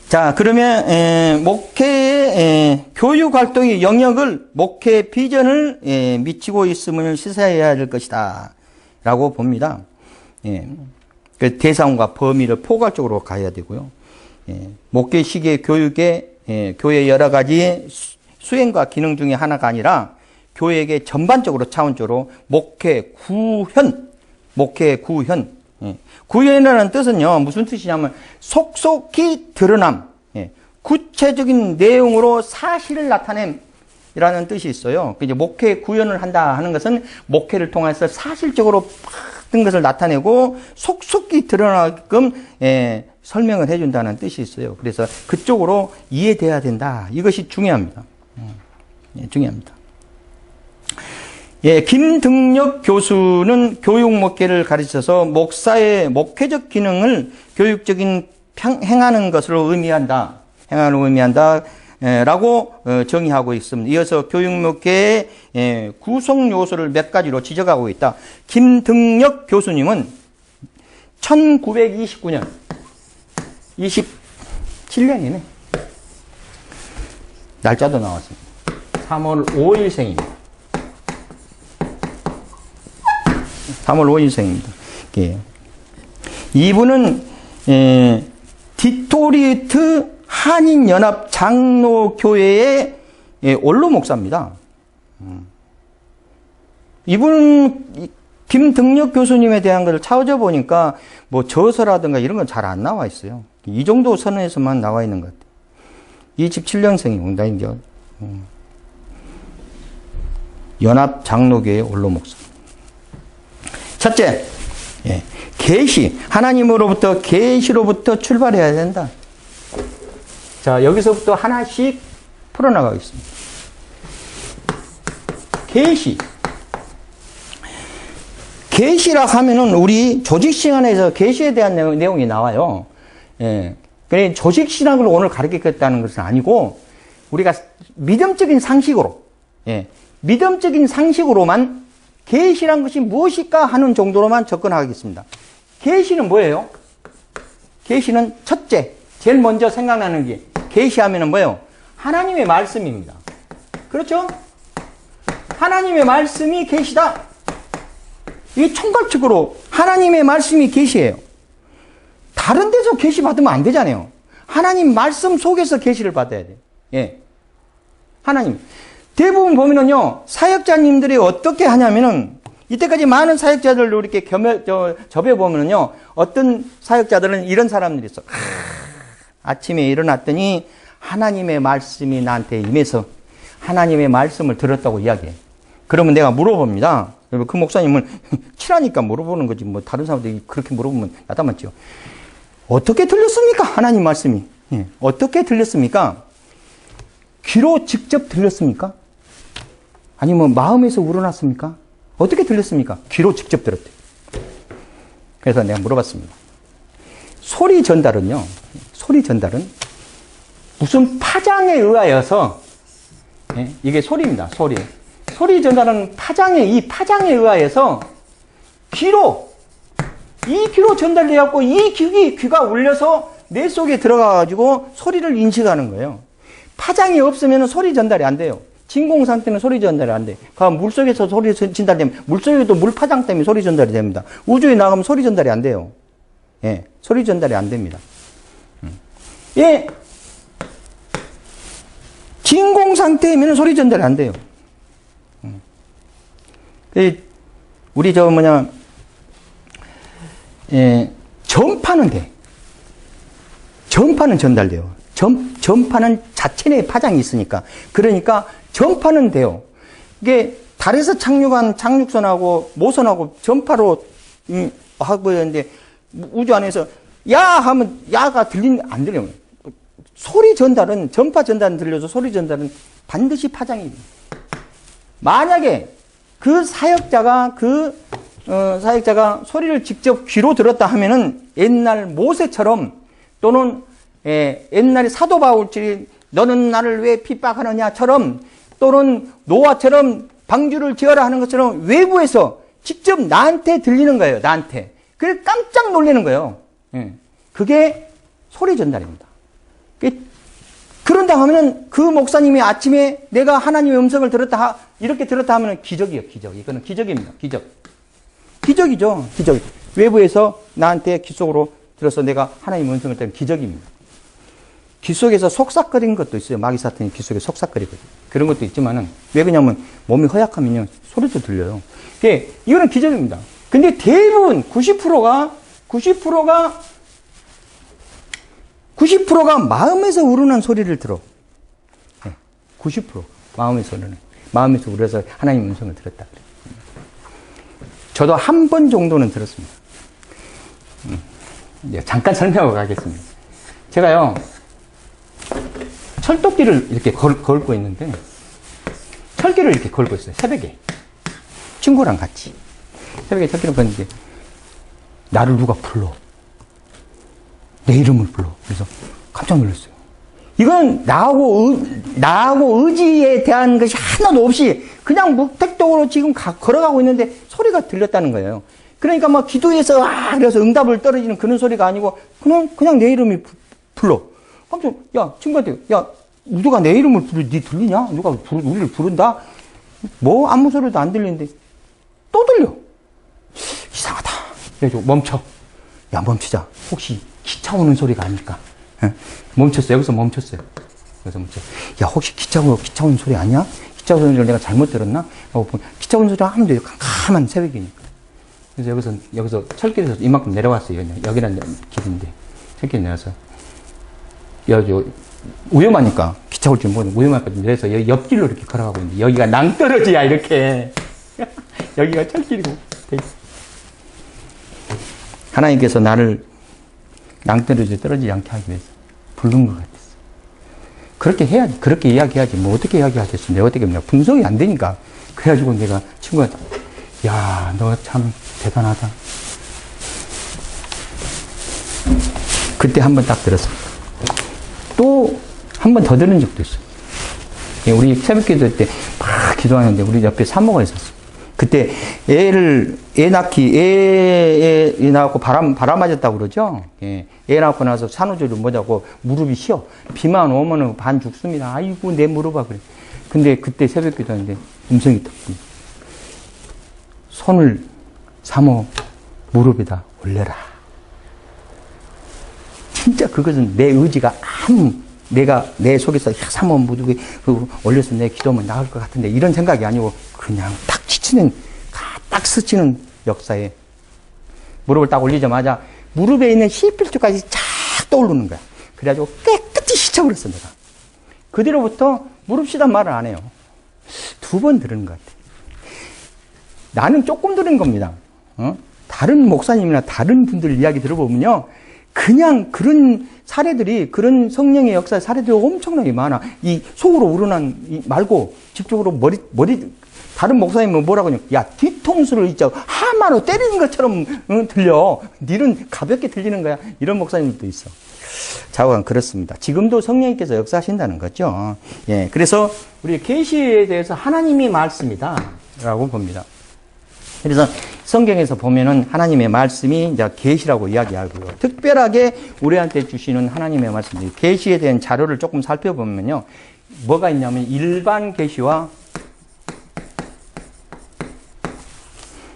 자, 그러면 목회의 교육 활동의 영역을 목회 비전을 미치고 있음을 시사해야 될 것이다 라고 봅니다. 그 대상과 범위를 포괄적으로 가야 되고요. 목회 시기의 교육에 교회 여러 가지 수행과 기능 중에 하나가 아니라 교회에게 전반적으로 차원적으로 목회 구현. 구현이라는 뜻은요, 무슨 뜻이냐면, 속속히 드러남, 구체적인 내용으로 사실을 나타냄이라는 뜻이 있어요. 이제 목회 구현을 한다 하는 것은 목회를 통해서 사실적으로 든 것을 나타내고 속속히 드러나게끔 설명을 해준다는 뜻이 있어요. 그래서 그쪽으로 이해돼야 된다. 이것이 중요합니다. 중요합니다. 예, 김등력 교수는 교육 목회를 가르쳐서 목사의 목회적 기능을 교육적인 행하는 것으로 의미한다. 라고 정의하고 있습니다. 이어서 교육 목회의 구성 요소를 몇 가지로 지적하고 있다. 김등력 교수님은 1929년 27년이네. 날짜도 나왔습니다. 3월 5일생입니다. 3월 5일생입니다. 예. 이분은 디토리트 한인연합 장로교회의 원로 목사입니다. 이분 김등력 교수님에 대한 것을 찾아보니까 뭐 저서라든가 이런 건 잘 안 나와 있어요. 이 정도 선에서만 나와 있는 것 같아요. 27년생입니다. 이제 연합 장로교회 원로 목사. 첫째, 예, 계시, 하나님으로부터 계시로부터 출발해야 된다. 자, 여기서부터 하나씩 풀어나가겠습니다. 계시. 계시라 하면은 우리 조직신앙에서 계시에 대한 내용이 나와요. 예. 그래, 조직신앙을 오늘 가르치겠다는 것은 아니고, 우리가 믿음적인 상식으로, 예. 믿음적인 상식으로만 계시란 것이 무엇일까 하는 정도로만 접근하겠습니다. 계시는 뭐예요? 계시는 첫째, 제일 먼저 생각나는 게, 계시하면은 뭐예요? 하나님의 말씀입니다. 그렇죠? 하나님의 말씀이 계시다. 이 총괄적으로 하나님의 말씀이 계시예요. 다른 데서 계시 받으면 안 되잖아요. 하나님 말씀 속에서 계시를 받아야 돼요. 예. 하나님. 대부분 보면은요, 사역자님들이 어떻게 하냐면은, 이때까지 많은 사역자들로 이렇게 접해보면은요, 어떤 사역자들은 이런 사람들이 있어. 아침에 일어났더니 하나님의 말씀이 나한테 임해서 하나님의 말씀을 들었다고 이야기해. 그러면 내가 물어봅니다. 그 목사님은 치라니까 물어보는 거지. 뭐 다른 사람들이 그렇게 물어보면 나타맞죠. 어떻게 들렸습니까? 하나님 말씀이. 예. 어떻게 들렸습니까? 귀로 직접 들렸습니까? 아니면 마음에서 우러났습니까? 어떻게 들렸습니까? 귀로 직접 들었대. 그래서 내가 물어봤습니다. 소리 전달은 무슨 파장에 의하여서, 예? 이게 소리입니다. 소리 전달은 이 파장에 의하여서 귀로 전달돼갖고 이 귀가 울려서 뇌 속에 들어가가지고 소리를 인식하는 거예요. 파장이 없으면 소리 전달이 안 돼요. 진공 상태는 소리 전달이 안 돼. 물속에서 소리 전달되면, 물속에도 물 파장 때문에 소리 전달이 됩니다. 우주에 나가면 소리 전달이 안 돼요. 예, 소리 전달이 안 됩니다. 예, 진공 상태면 소리 전달이 안 돼요. 우리 전파는 돼. 전파는 전달돼요. 전파는 자체 내에 파장이 있으니까. 그러니까 전파는 돼요. 이게 달에서 착륙한 착륙선하고 모선하고 전파로 하고 있는데, 우주 안에서 야 하면 야가 안 들려요. 소리 전달은, 전파 전달은 들려서 소리 전달은 반드시 파장이. 만약에 그 사역자가 소리를 직접 귀로 들었다 하면은 옛날 모세처럼, 또는 옛날에 사도 바울이 너는 나를 왜 핍박하느냐처럼, 또는 노아처럼 방주를 지어라 하는 것처럼 외부에서 직접 나한테 들리는 거예요. 나한테. 그래서 깜짝 놀라는 거예요. 그게 소리 전달입니다. 그런다 하면은 그 목사님이 아침에 내가 하나님의 음성을 이렇게 들었다 하면은 기적이에요. 기적. 이거는 기적입니다. 기적이죠. 기적. 외부에서 나한테 귀 속으로 들어서 내가 하나님의 음성을 들은 기적입니다. 귀 속에서 속삭거리는 것도 있어요. 마귀사탄이 귀 속에 속삭거리거든요. 그런 것도 있지만은, 왜 그러냐면 몸이 허약하면요, 소리도 들려요. 이거는 기적입니다. 근데 대부분 90%가 마음에서 우러난 소리를 들어. 90% 마음에서 우러서 하나님의 음성을 들었다. 저도 한 번 정도는 들었습니다. 잠깐 설명하고 가겠습니다. 제가요, 철도길을 이렇게 걸고 있는데, 철길을 이렇게 걸고 있어요. 새벽에. 친구랑 같이 새벽에 찾기를 봤는데 나를 누가 불러. 내 이름을 불러. 그래서 깜짝 놀랐어요. 이건 나하고 의지에 대한 것이 하나도 없이 그냥 무택적으로 지금 걸어가고 있는데 소리가 들렸다는 거예요. 그러니까 막 기도해서 그래서 응답을 떨어지는 그런 소리가 아니고 그냥 내 이름이 불러. 깜짝, 야, 친구한테, 야, 누가 내 이름을 부르, 니 들리냐? 누가 우리를 부른다? 뭐 아무 소리도 안 들리는데 또 들려. 이상하다. 그래서 멈춰. 야, 멈추자. 혹시 기차 오는 소리가 아닐까? 예? 멈췄어요. 여기서 멈췄어요. 야, 혹시 기차 오는 소리 아니야? 기차 오는 소리를 내가 잘못 들었나? 하고 기차 오는 소리 하면 돼요. 캄캄한 새벽이니까. 그래서 여기서 철길에서 이만큼 내려왔어요. 여기는 길인데. 철길 내려서. 위험하니까. 기차 올 줄 모르는 위험하니까 내려서 여기 옆길로 이렇게 걸어가고 있는데 여기가 낭떠러지야, 이렇게. 여기가 철길이고. 하나님께서 나를 낭떠러지에 떨어지지 않게 하기 위해서 부른 것 같았어. 그렇게 해야지. 그렇게 이야기하지. 뭐 어떻게 이야기하겠어. 내가 어떻게 하면 분석이 안 되니까. 그래가지고 내가 친구한테, 야, 너 참 대단하다. 그때 한 번 딱 들었어. 또 한 번 더 들은 적도 있어. 우리 새벽 기도 때 막 기도하는데 우리 옆에 사모가 있었어. 그때 애 낳고 바람 맞았다고 그러죠? 예. 애 낳고 나서 산후조리를 못하고 무릎이 쉬어. 비만 오면은 반 죽습니다. 아이고, 내 무릎아, 그래. 근데 그때 새벽 기도하는데 음성이 딱, 손을 사모 무릎에다 올려라. 진짜 그것은 내 의지가 내가 내 속에서 사모 무릎에 올려서 내 기도하면 나을 것 같은데 이런 생각이 아니고 그냥 딱 스치는 역사에 무릎을 딱 올리자마자 무릎에 있는 히필줄까지 쫙 떠오르는 거야. 그래가지고 깨끗이 씻어버렸어, 내가. 그 뒤로부터 무릎 쉬단 말을 안 해요. 2번 들은 것 같아. 나는 조금 들은 겁니다. 다른 목사님이나 다른 분들 이야기 들어보면요. 그냥 그런 사례들이, 그런 성령의 역사의 사례들이 엄청나게 많아. 이 속으로 우러난 말고, 집중으로 다른 목사님은 뭐라고 하냐. 야, 뒤통수를 진짜 하마로 때리는 것처럼 들려. 니는 가볍게 들리는 거야. 이런 목사님들도 있어. 좌우간 그렇습니다. 지금도 성령님께서 역사하신다는 거죠. 예. 그래서 우리 계시에 대해서 하나님이 말씀이다. 라고 봅니다. 그래서 성경에서 보면은 하나님의 말씀이 이제 계시라고 이야기하고요. 특별하게 우리한테 주시는 하나님의 말씀들, 계시에 대한 자료를 조금 살펴보면요. 뭐가 있냐면 일반 계시와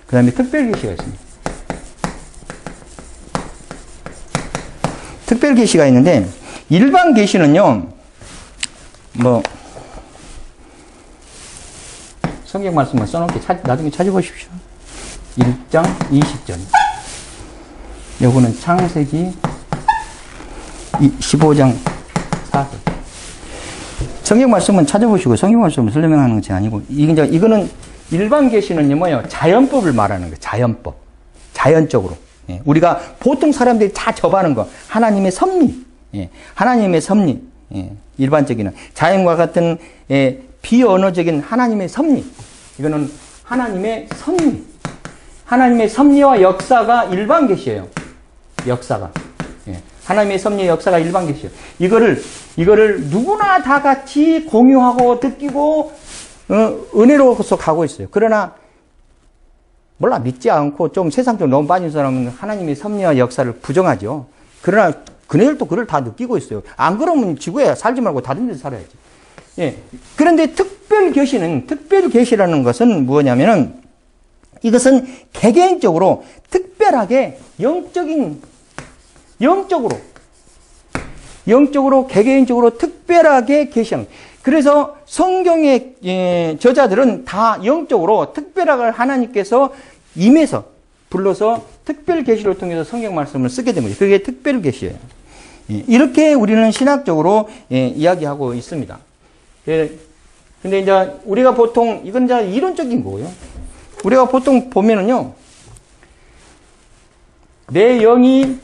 그 다음에 특별 계시가 있습니다. 특별 계시가 있는데 일반 계시는요. 뭐 성경 말씀을 써놓게 나중에 찾아보십시오. 1장 20절. 요거는 창세기 15장 4절. 성경 말씀은 찾아보시고 성경 말씀을 설명하는 것이 아니고 이거는 일반 계시는요 뭐예요? 자연법을 말하는 거예요. 자연법. 자연적으로. 예. 우리가 보통 사람들이 다 접하는 거. 하나님의 섭리. 예. 하나님의 섭리. 예. 일반적인 자연과 같은 비언어적인 하나님의 섭리. 이거는 하나님의 섭리. 하나님의 섭리와 역사가 일반 계시예요. 역사가. 예. 하나님의 섭리의 역사가 일반 계시예요. 이거를 누구나 다 같이 공유하고 느끼고 은혜로워서 가고 있어요. 그러나 몰라 믿지 않고 좀 세상적으로 너무 빠진 사람은 하나님의 섭리와 역사를 부정하죠. 그러나 그네들도 그걸 다 느끼고 있어요. 안 그러면 지구에 살지 말고 다른 데서 살아야지. 예. 그런데 특별 계시라는 것은 뭐냐면은 이것은 개개인적으로 특별하게 영적으로 개개인적으로 특별하게 계시는. 그래서 성경의 저자들은 다 영적으로 특별하게 하나님께서 임해서 불러서 특별 계시를 통해서 성경 말씀을 쓰게 된 거죠. 그게 특별 계시예요. 이렇게 우리는 신학적으로 이야기하고 있습니다. 근데 이제 우리가 보통 이건 이제 이론적인 거고요. 우리가 보통 보면은요, 내 영이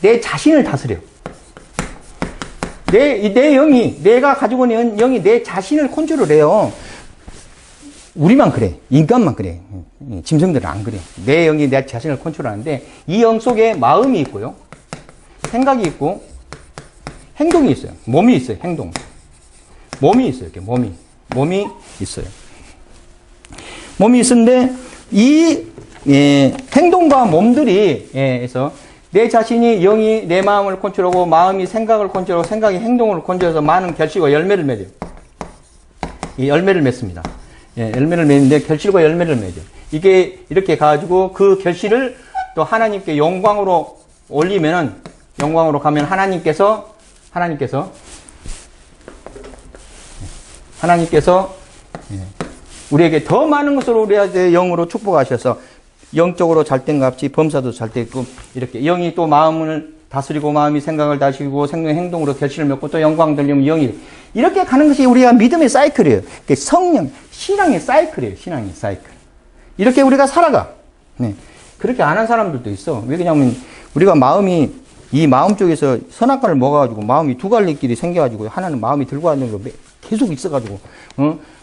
내 자신을 다스려. 내 영이, 내가 가지고 있는 영이 내 자신을 컨트롤해요. 우리만 그래. 인간만 그래. 짐승들은 안 그래. 내 영이 내 자신을 컨트롤하는데 이 영 속에 마음이 있고요. 생각이 있고 행동이 있어요. 몸이 있어요. 행동. 몸이 있어요. 이렇게 몸이 있어요. 몸이 있는데 이 행동과 몸들이 해서 내 자신이 영이 내 마음을 컨트롤하고 마음이 생각을 컨트롤하고 생각이 행동을 컨트롤해서 많은 결실과 열매를 맺어요. 이 열매를 맺습니다. 열매를 맺는데 결실과 열매를 맺어요. 이게 이렇게 가지고 그 결실을 또 하나님께 영광으로 올리면은 영광으로 가면 하나님께서 우리에게 더 많은 것을 우리에게 영으로 축복하셔서 영적으로 잘된 값이 범사도 잘되고 이렇게 영이 또 마음을 다스리고 마음이 생각을 다스리고 행동으로 결실을 맺고 또 영광 돌리면 영이 이렇게 가는 것이 우리가 믿음의 사이클이에요. 성령, 신앙의 사이클이에요. 신앙의 사이클. 이렇게 우리가 살아가. 네. 그렇게 안 한 사람들도 있어. 왜 그러냐면 우리가 마음이 이 마음 쪽에서 선악과를 먹어가지고 마음이 두 갈래길이 생겨가지고 하나는 마음이 들고 가는 거 계속 있어가지고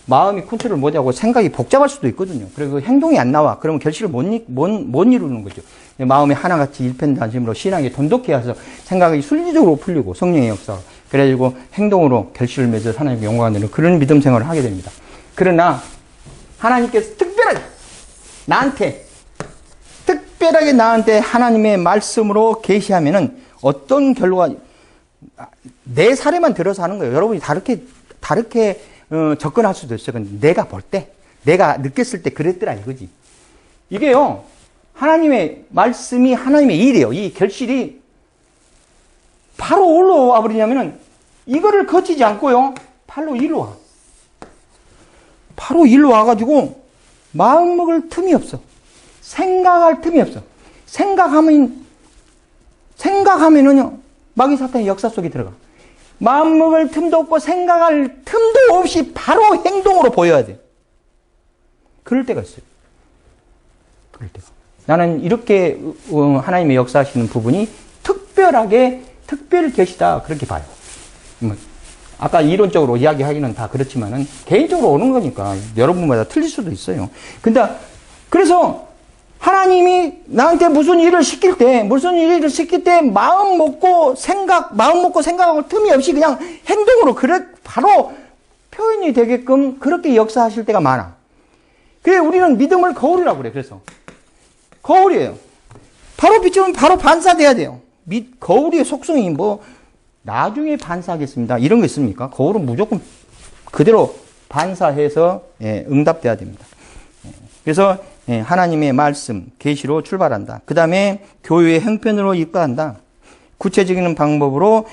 마음이 컨트롤 못하고 생각이 복잡할 수도 있거든요. 그리고 행동이 안 나와. 그러면 결실을 못 이루는 거죠. 마음이 하나같이 일편단심으로 신앙이 돈독해야 해서 생각이 순리적으로 풀리고 성령의 역사. 그래가지고 행동으로 결실을 맺어 하나님께 영광을 드리는 그런 믿음 생활을 하게 됩니다. 그러나 하나님께서 특별하게 나한테 하나님의 말씀으로 계시하면은 어떤 결과가 내 사례만 들어서 하는 거예요. 여러분이 다르게 접근할 수도 있어요. 근데 내가 볼 때, 내가 느꼈을 때 그랬더라 이거지. 이게요, 하나님의 말씀이 하나님의 일이에요. 이 결실이 바로 올라와 버리냐면은 이거를 거치지 않고요, 바로 일로 와. 바로 일로 와가지고 마음 먹을 틈이 없어. 생각할 틈이 없어. 생각하면은요, 마귀 사탄의 역사 속에 들어가. 마음 먹을 틈도 없고 생각할 틈도 없이 바로 행동으로 보여야 돼. 그럴 때가 있어요. 그럴 때가. 나는 이렇게 하나님의 역사하시는 부분이 특별 계시다 그렇게 봐요. 아까 이론적으로 이야기하기는 다 그렇지만은 개인적으로 오는 거니까 여러분마다 틀릴 수도 있어요. 근데 그래서 하나님이 나한테 무슨 일을 시킬 때 마음 먹고 생각하고 틈이 없이 그냥 행동으로 바로 표현이 되게끔 그렇게 역사하실 때가 많아. 그래 우리는 믿음을 거울이라고 그래. 그래서 거울이에요. 바로 비추면 바로 반사돼야 돼요. 거울의 속성이 나중에 반사하겠습니다. 이런 거 있습니까? 거울은 무조건 그대로 반사해서 응답돼야 됩니다. 그래서 하나님의 말씀, 계시로 출발한다. 그 다음에 교회의 형편으로 입과한다. 구체적인 방법으로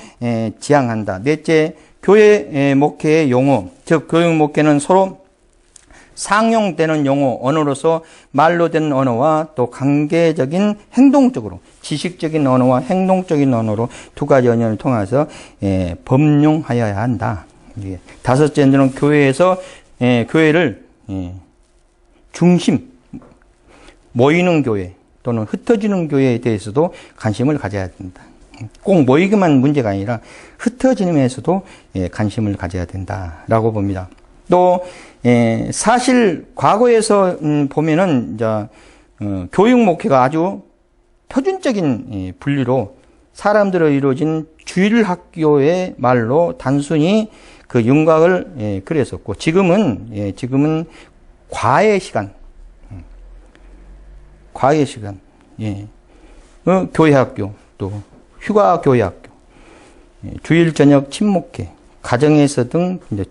지향한다. 넷째, 교회 목회의 용어, 즉 교육 목회는 서로 상용되는 용어, 언어로서 말로 된 언어와 또 관계적인 행동적으로, 지식적인 언어와 행동적인 언어로 두 가지 언어를 통해서 범용하여야 한다. 다섯째는 교회에서 교회를 중심, 모이는 교회 또는 흩어지는 교회에 대해서도 관심을 가져야 된다. 꼭 모이기만 문제가 아니라 흩어지는 면에서도 관심을 가져야 된다라고 봅니다. 또 사실 과거에서 보면은 이제 교육 목회가 아주 표준적인 분류로 사람들로 이루어진 주일학교의 말로 단순히 그 윤곽을 그렸었고 지금은 과외 시간, 교회학교, 또 휴가 교회학교, 주일 저녁 친목회, 가정에서 등 이제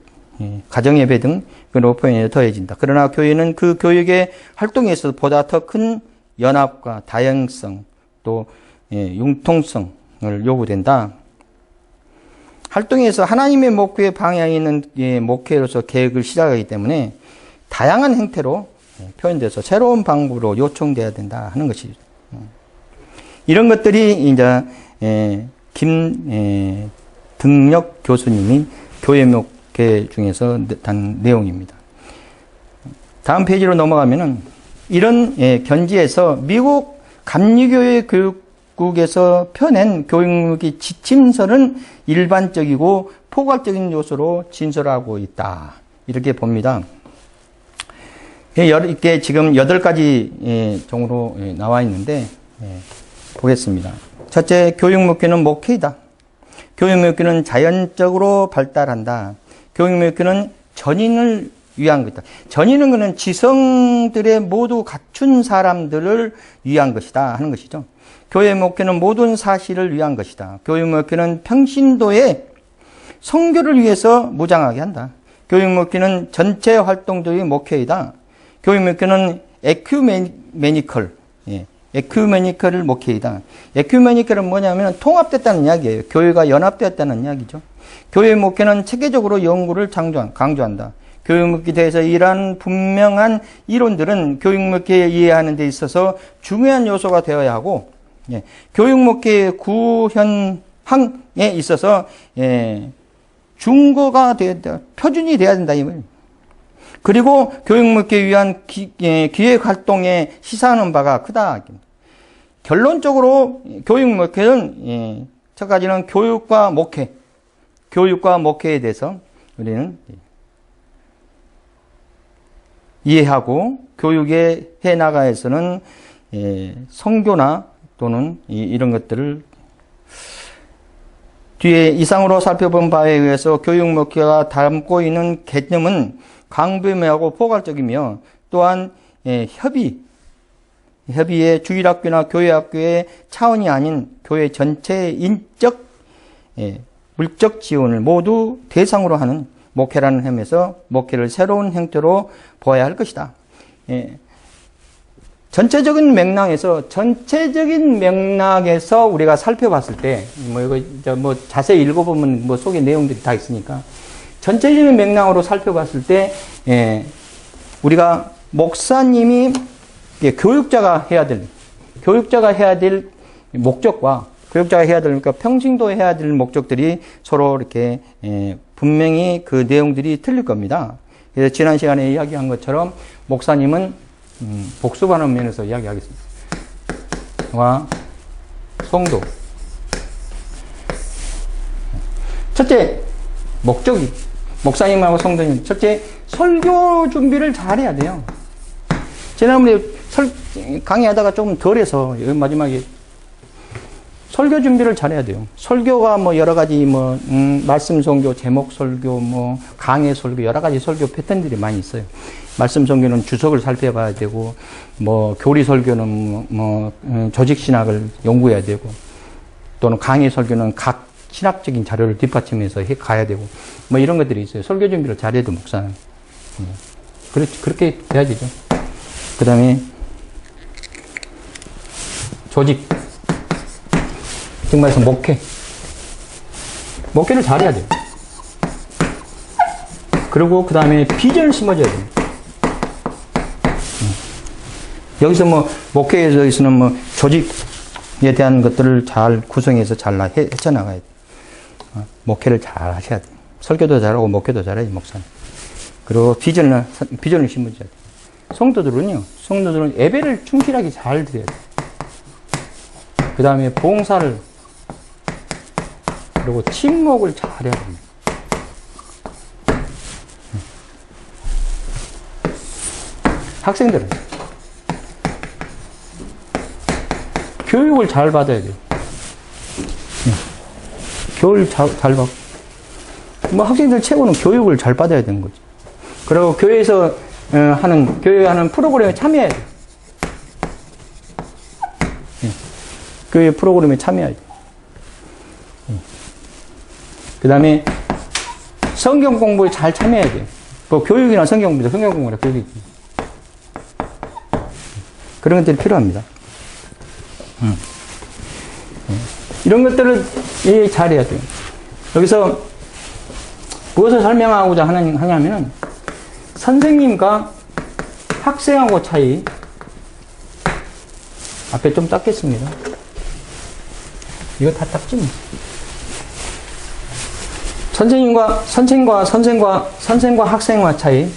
가정예배 등으로 표현이 더해진다. 그러나 교회는 그 교육의 활동에 있어서 보다 더 큰 연합과 다양성 또 융통성을 요구된다. 활동에서 하나님의 목회의 방향이 있는 목회로서 계획을 시작하기 때문에 다양한 형태로 표현돼서 새로운 방법으로 요청돼야 된다 하는 것이죠. 이런 것들이 이제 김등력 교수님이 교회 목회 중에서 단 내용입니다. 다음 페이지로 넘어가면은 이런 견지에서 미국 감리교회 교육국에서 펴낸 교육의 지침서는 일반적이고 포괄적인 요소로 진설하고 있다. 이렇게 봅니다. 이게 지금 8가지 종으로 나와 있는데, 보겠습니다. 첫째, 교육 목표는 목회이다. 교육 목표는 자연적으로 발달한다. 교육 목표는 전인을 위한 것이다. 전인은 그는 지성들의 모두 갖춘 사람들을 위한 것이다 하는 것이죠. 교육 목표는 모든 사실을 위한 것이다. 교육 목표는 평신도의 선교를 위해서 무장하게 한다. 교육 목표는 전체 활동들이 목회이다. 교육 목표는 에큐메니컬, 에큐메니컬을 목회이다. 에큐메니컬은 뭐냐면 통합됐다는 이야기예요. 교회가 연합되었다는 이야기죠. 교회의 목회는 체계적으로 연구를 강조한다. 교육 목회에 대해서 이러한 분명한 이론들은 교육 목회에 이해하는 데 있어서 중요한 요소가 되어야 하고, 교육 목회의 구현항에 있어서 중거가 되어야 된다. 표준이 되어야 된다 이 말이에요. 그리고 교육 목회에 위한 기획 활동에 시사하는 바가 크다. 결론적으로 교육 목회는 첫 가지는 교육과 목회에 대해서 우리는 이해하고 교육에 해 나가에서는 선교나 또는 이런 것들을 뒤에 이상으로 살펴본 바에 의해서 교육 목회가 담고 있는 개념은 광범위하고 포괄적이며 또한 협의의 주일학교나 교회학교의 차원이 아닌 교회 전체의 인적, 물적 지원을 모두 대상으로 하는 목회라는 점에서 목회를 새로운 형태로 보아야 할 것이다. 전체적인 맥락에서 우리가 살펴봤을 때, 이거 자세히 읽어보면 속에 내용들이 다 있으니까, 전체적인 맥락으로 살펴봤을 때, 우리가 목사님이 교육자가 해야 될 목적과 교육자가 해야 될, 그러니까 평신도 해야 될 목적들이 서로 이렇게 분명히 그 내용들이 틀릴 겁니다. 그래서 지난 시간에 이야기한 것처럼 목사님은 복습하는 면에서 이야기하겠습니다. 와 성도. 첫째, 목사님하고 성도님, 첫째, 설교 준비를 잘 해야 돼요. 지난번에 강의하다가 조금 덜해서 마지막에 설교 준비를 잘 해야 돼요. 설교가 여러 가지 말씀 설교, 제목 설교, 강해 설교, 여러 가지 설교 패턴들이 많이 있어요. 말씀 설교는 주석을 살펴봐야 되고, 교리 설교는 조직 신학을 연구해야 되고, 또는 강해 설교는 각 신학적인 자료를 뒷받침해서 가야 되고, 이런 것들이 있어요. 설교 준비를 잘해야 돼, 목사는. 그렇게 돼야 되죠. 그 다음에, 조직. 정말에서 목회를 잘해야 돼요. 그리고 그 다음에 비전을 심어줘야 돼요. 여기서 목회에서는 조직에 대한 것들을 잘 구성해서 잘 헤쳐나가야 돼요. 목회를 잘 하셔야 돼요. 설교도 잘하고 목회도 잘해야지, 목사는. 그리고 비전을 심어줘야 돼요. 성도들은 예배를 충실하게 잘 드려야 돼요. 그 다음에 봉사를, 그리고 침묵을 잘해야 됩니다. 학생들은 교육을 잘 받아야 돼요. 교육을 잘 받고. 학생들 최고는 교육을 잘 받아야 되는 거죠. 그리고 교회에서 하는 프로그램에 참여해야 돼요. 교회 프로그램에 참여해야 돼요. 그 다음에 성경 공부에 잘 참여해야 돼요. 교육이나 성경 공부나 교육이. 그런 것들이 필요합니다. 이런 것들을 잘해야 돼요. 여기서 무엇을 설명하고자 하냐면은 선생님과 학생하고 차이. 앞에 좀 닦겠습니다. 이거 다 닦지 뭐. 선생과 학생과 차이.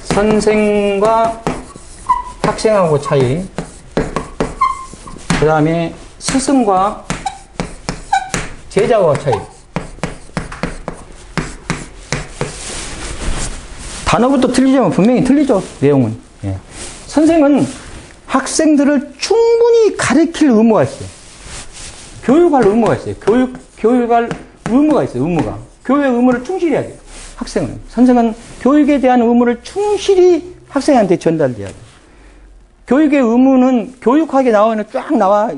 선생과 학생하고 차이. 그 다음에 스승과 제자와 차이. 단어부터 틀리지만 분명히 틀리죠. 내용은. 예. 선생은 학생들을 충분히 가르칠 의무가 있어요. 교육할 의무가 있어요. 교육할 의무가 있어요. 의무가. 교육의 의무를 충실히 해야 돼요. 학생은. 선생은 교육에 대한 의무를 충실히 학생한테 전달돼야 돼요. 교육의 의무는 교육학에 쫙 나와,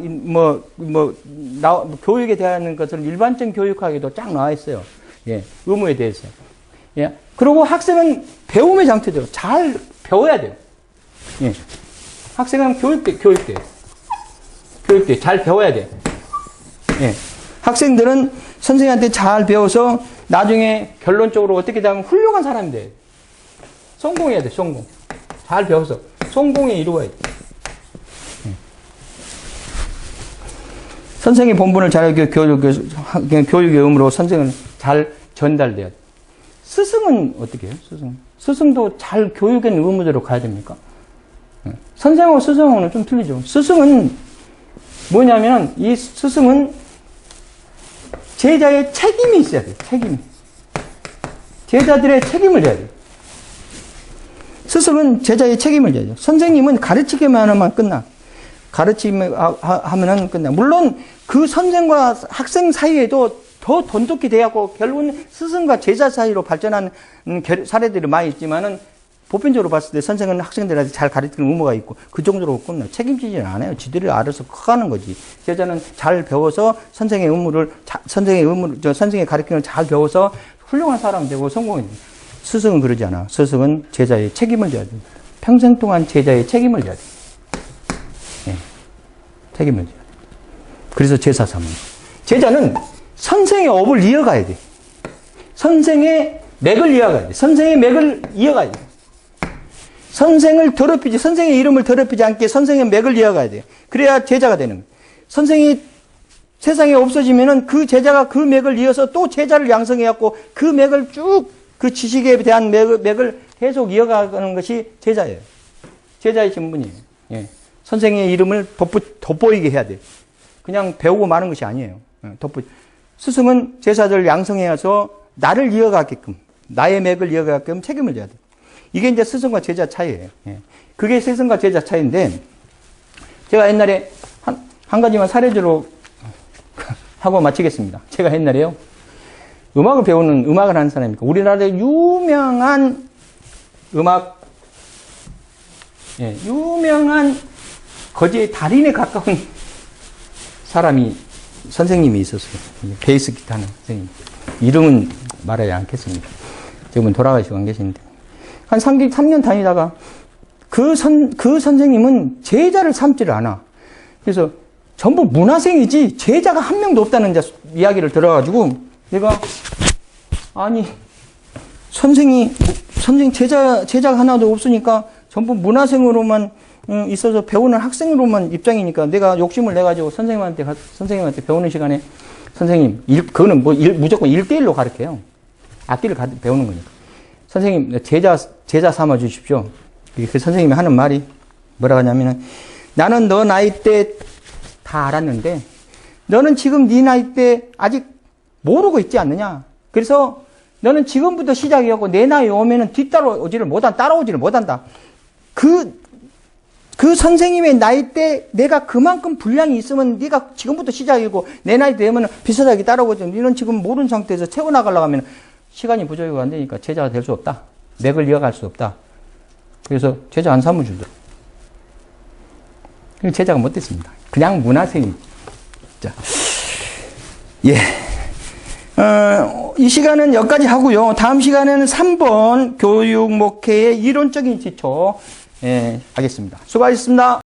교육에 대한 것을 일반적 교육학에도 쫙 나와 있어요. 예, 의무에 대해서. 예. 그리고 학생은 배움의 장치대로 잘 배워야 돼요. 예. 학생은 교육대 잘 배워야 돼. 예. 학생들은 선생님한테 잘 배워서 나중에 결론적으로 어떻게 되면 훌륭한 사람이 돼. 성공해야 돼, 성공. 잘 배워서 성공에 이루어야 돼. 예. 선생의 본분을 잘하기 교육의 의무로 선생은 잘 전달돼야 돼. 스승은 어떻게 해요? 스승도 잘 교육의 의무대로 가야 됩니까? 선생하고 스승하고는 좀 틀리죠. 스승은 뭐냐면, 이 스승은 제자의 책임이 있어야 돼요. 책임이. 제자들의 책임을 져야 돼요. 스승은 제자의 책임을 져야죠. 선생님은 가르치기만 하면 끝나. 가르치면 하면은 끝나. 물론 그 선생과 학생 사이에도 더 돈독히 돼갖고 결국은 스승과 제자 사이로 발전한 사례들이 많이 있지만은 보편적으로 봤을 때 선생은 학생들한테 잘 가르치는 의무가 있고 그 정도로 끝나. 책임지지는 않아요. 지들이 알아서 커가는 거지. 제자는 잘 배워서 선생의 가르치는 잘 배워서 훌륭한 사람 되고 성공해. 스승은 그러지 않아. 스승은 제자의 책임을 져야 돼. 평생 동안 제자의 책임을 져야 돼. 예. 책임을 져야 돼. 그래서 제사 삼은. 제자는 선생의 업을 이어가야 돼. 선생의 맥을 이어가야 돼. 선생의 맥을 이어가야 돼. 선생의 이름을 더럽히지 않게 선생의 맥을 이어가야 돼. 그래야 제자가 되는 거예요. 선생이 세상에 없어지면은 그 제자가 그 맥을 이어서 또 제자를 양성해갖고 그 맥을 쭉 그 지식에 대한 맥을 계속 이어가는 것이 제자예요. 제자의 신분이에요. 예. 선생의 이름을 돋보이게 해야 돼. 그냥 배우고 마는 것이 아니에요. 스승은 제자들을 양성해서 나를 이어가게끔, 나의 맥을 이어가게끔 책임을 져야 돼. 이게 이제 스승과 제자 차이예요. 예. 그게 스승과 제자 차이인데, 제가 옛날에 한 가지만 사례로 하고 마치겠습니다. 제가 옛날에요, 음악을 하는 사람이니까, 우리나라의 유명한 거지의 달인에 가까운 선생님이 있었어요. 베이스 기타는 선생님. 이름은 말하지 않겠습니다. 지금은 돌아가시고 안 계시는데. 한 3년 다니다가 그 선생님은 제자를 삼지를 않아. 그래서 전부 문화생이지 제자가 한 명도 없다는 이야기를 들어가지고 내가, 아니, 선생 제자가 하나도 없으니까 전부 문화생으로만 있어서 배우는 학생으로만 입장이니까 내가 욕심을 내가지고 선생님한테 배우는 시간에 선생님, 그거는 무조건 1대1로 가르쳐요. 악기를 배우는 거니까. 선생님, 제자 삼아 주십시오. 그 선생님이 하는 말이 뭐라고 하냐면은, 나는 너 나이 때 다 알았는데, 너는 지금 네 나이 때 아직 모르고 있지 않느냐. 그래서 너는 지금부터 시작해갖고 내 나이 오면은 따라오지를 못한다. 그 선생님의 나이 때 내가 그만큼 분량이 있으면 네가 지금부터 시작이고 내 나이 되면 비슷하게 따라오거든. 너는 지금 모르는 상태에서 채워나가려고 하면 시간이 부족하고 안 되니까 제자가 될 수 없다. 맥을 이어갈 수 없다. 그래서 제자 안 삼아주더라고요. 제자가 못 됐습니다. 그냥 문화생이. 자, 예. 이 시간은 여기까지 하고요. 다음 시간에는 3번 교육 목회의 이론적인 기초, 하겠습니다. 수고하셨습니다.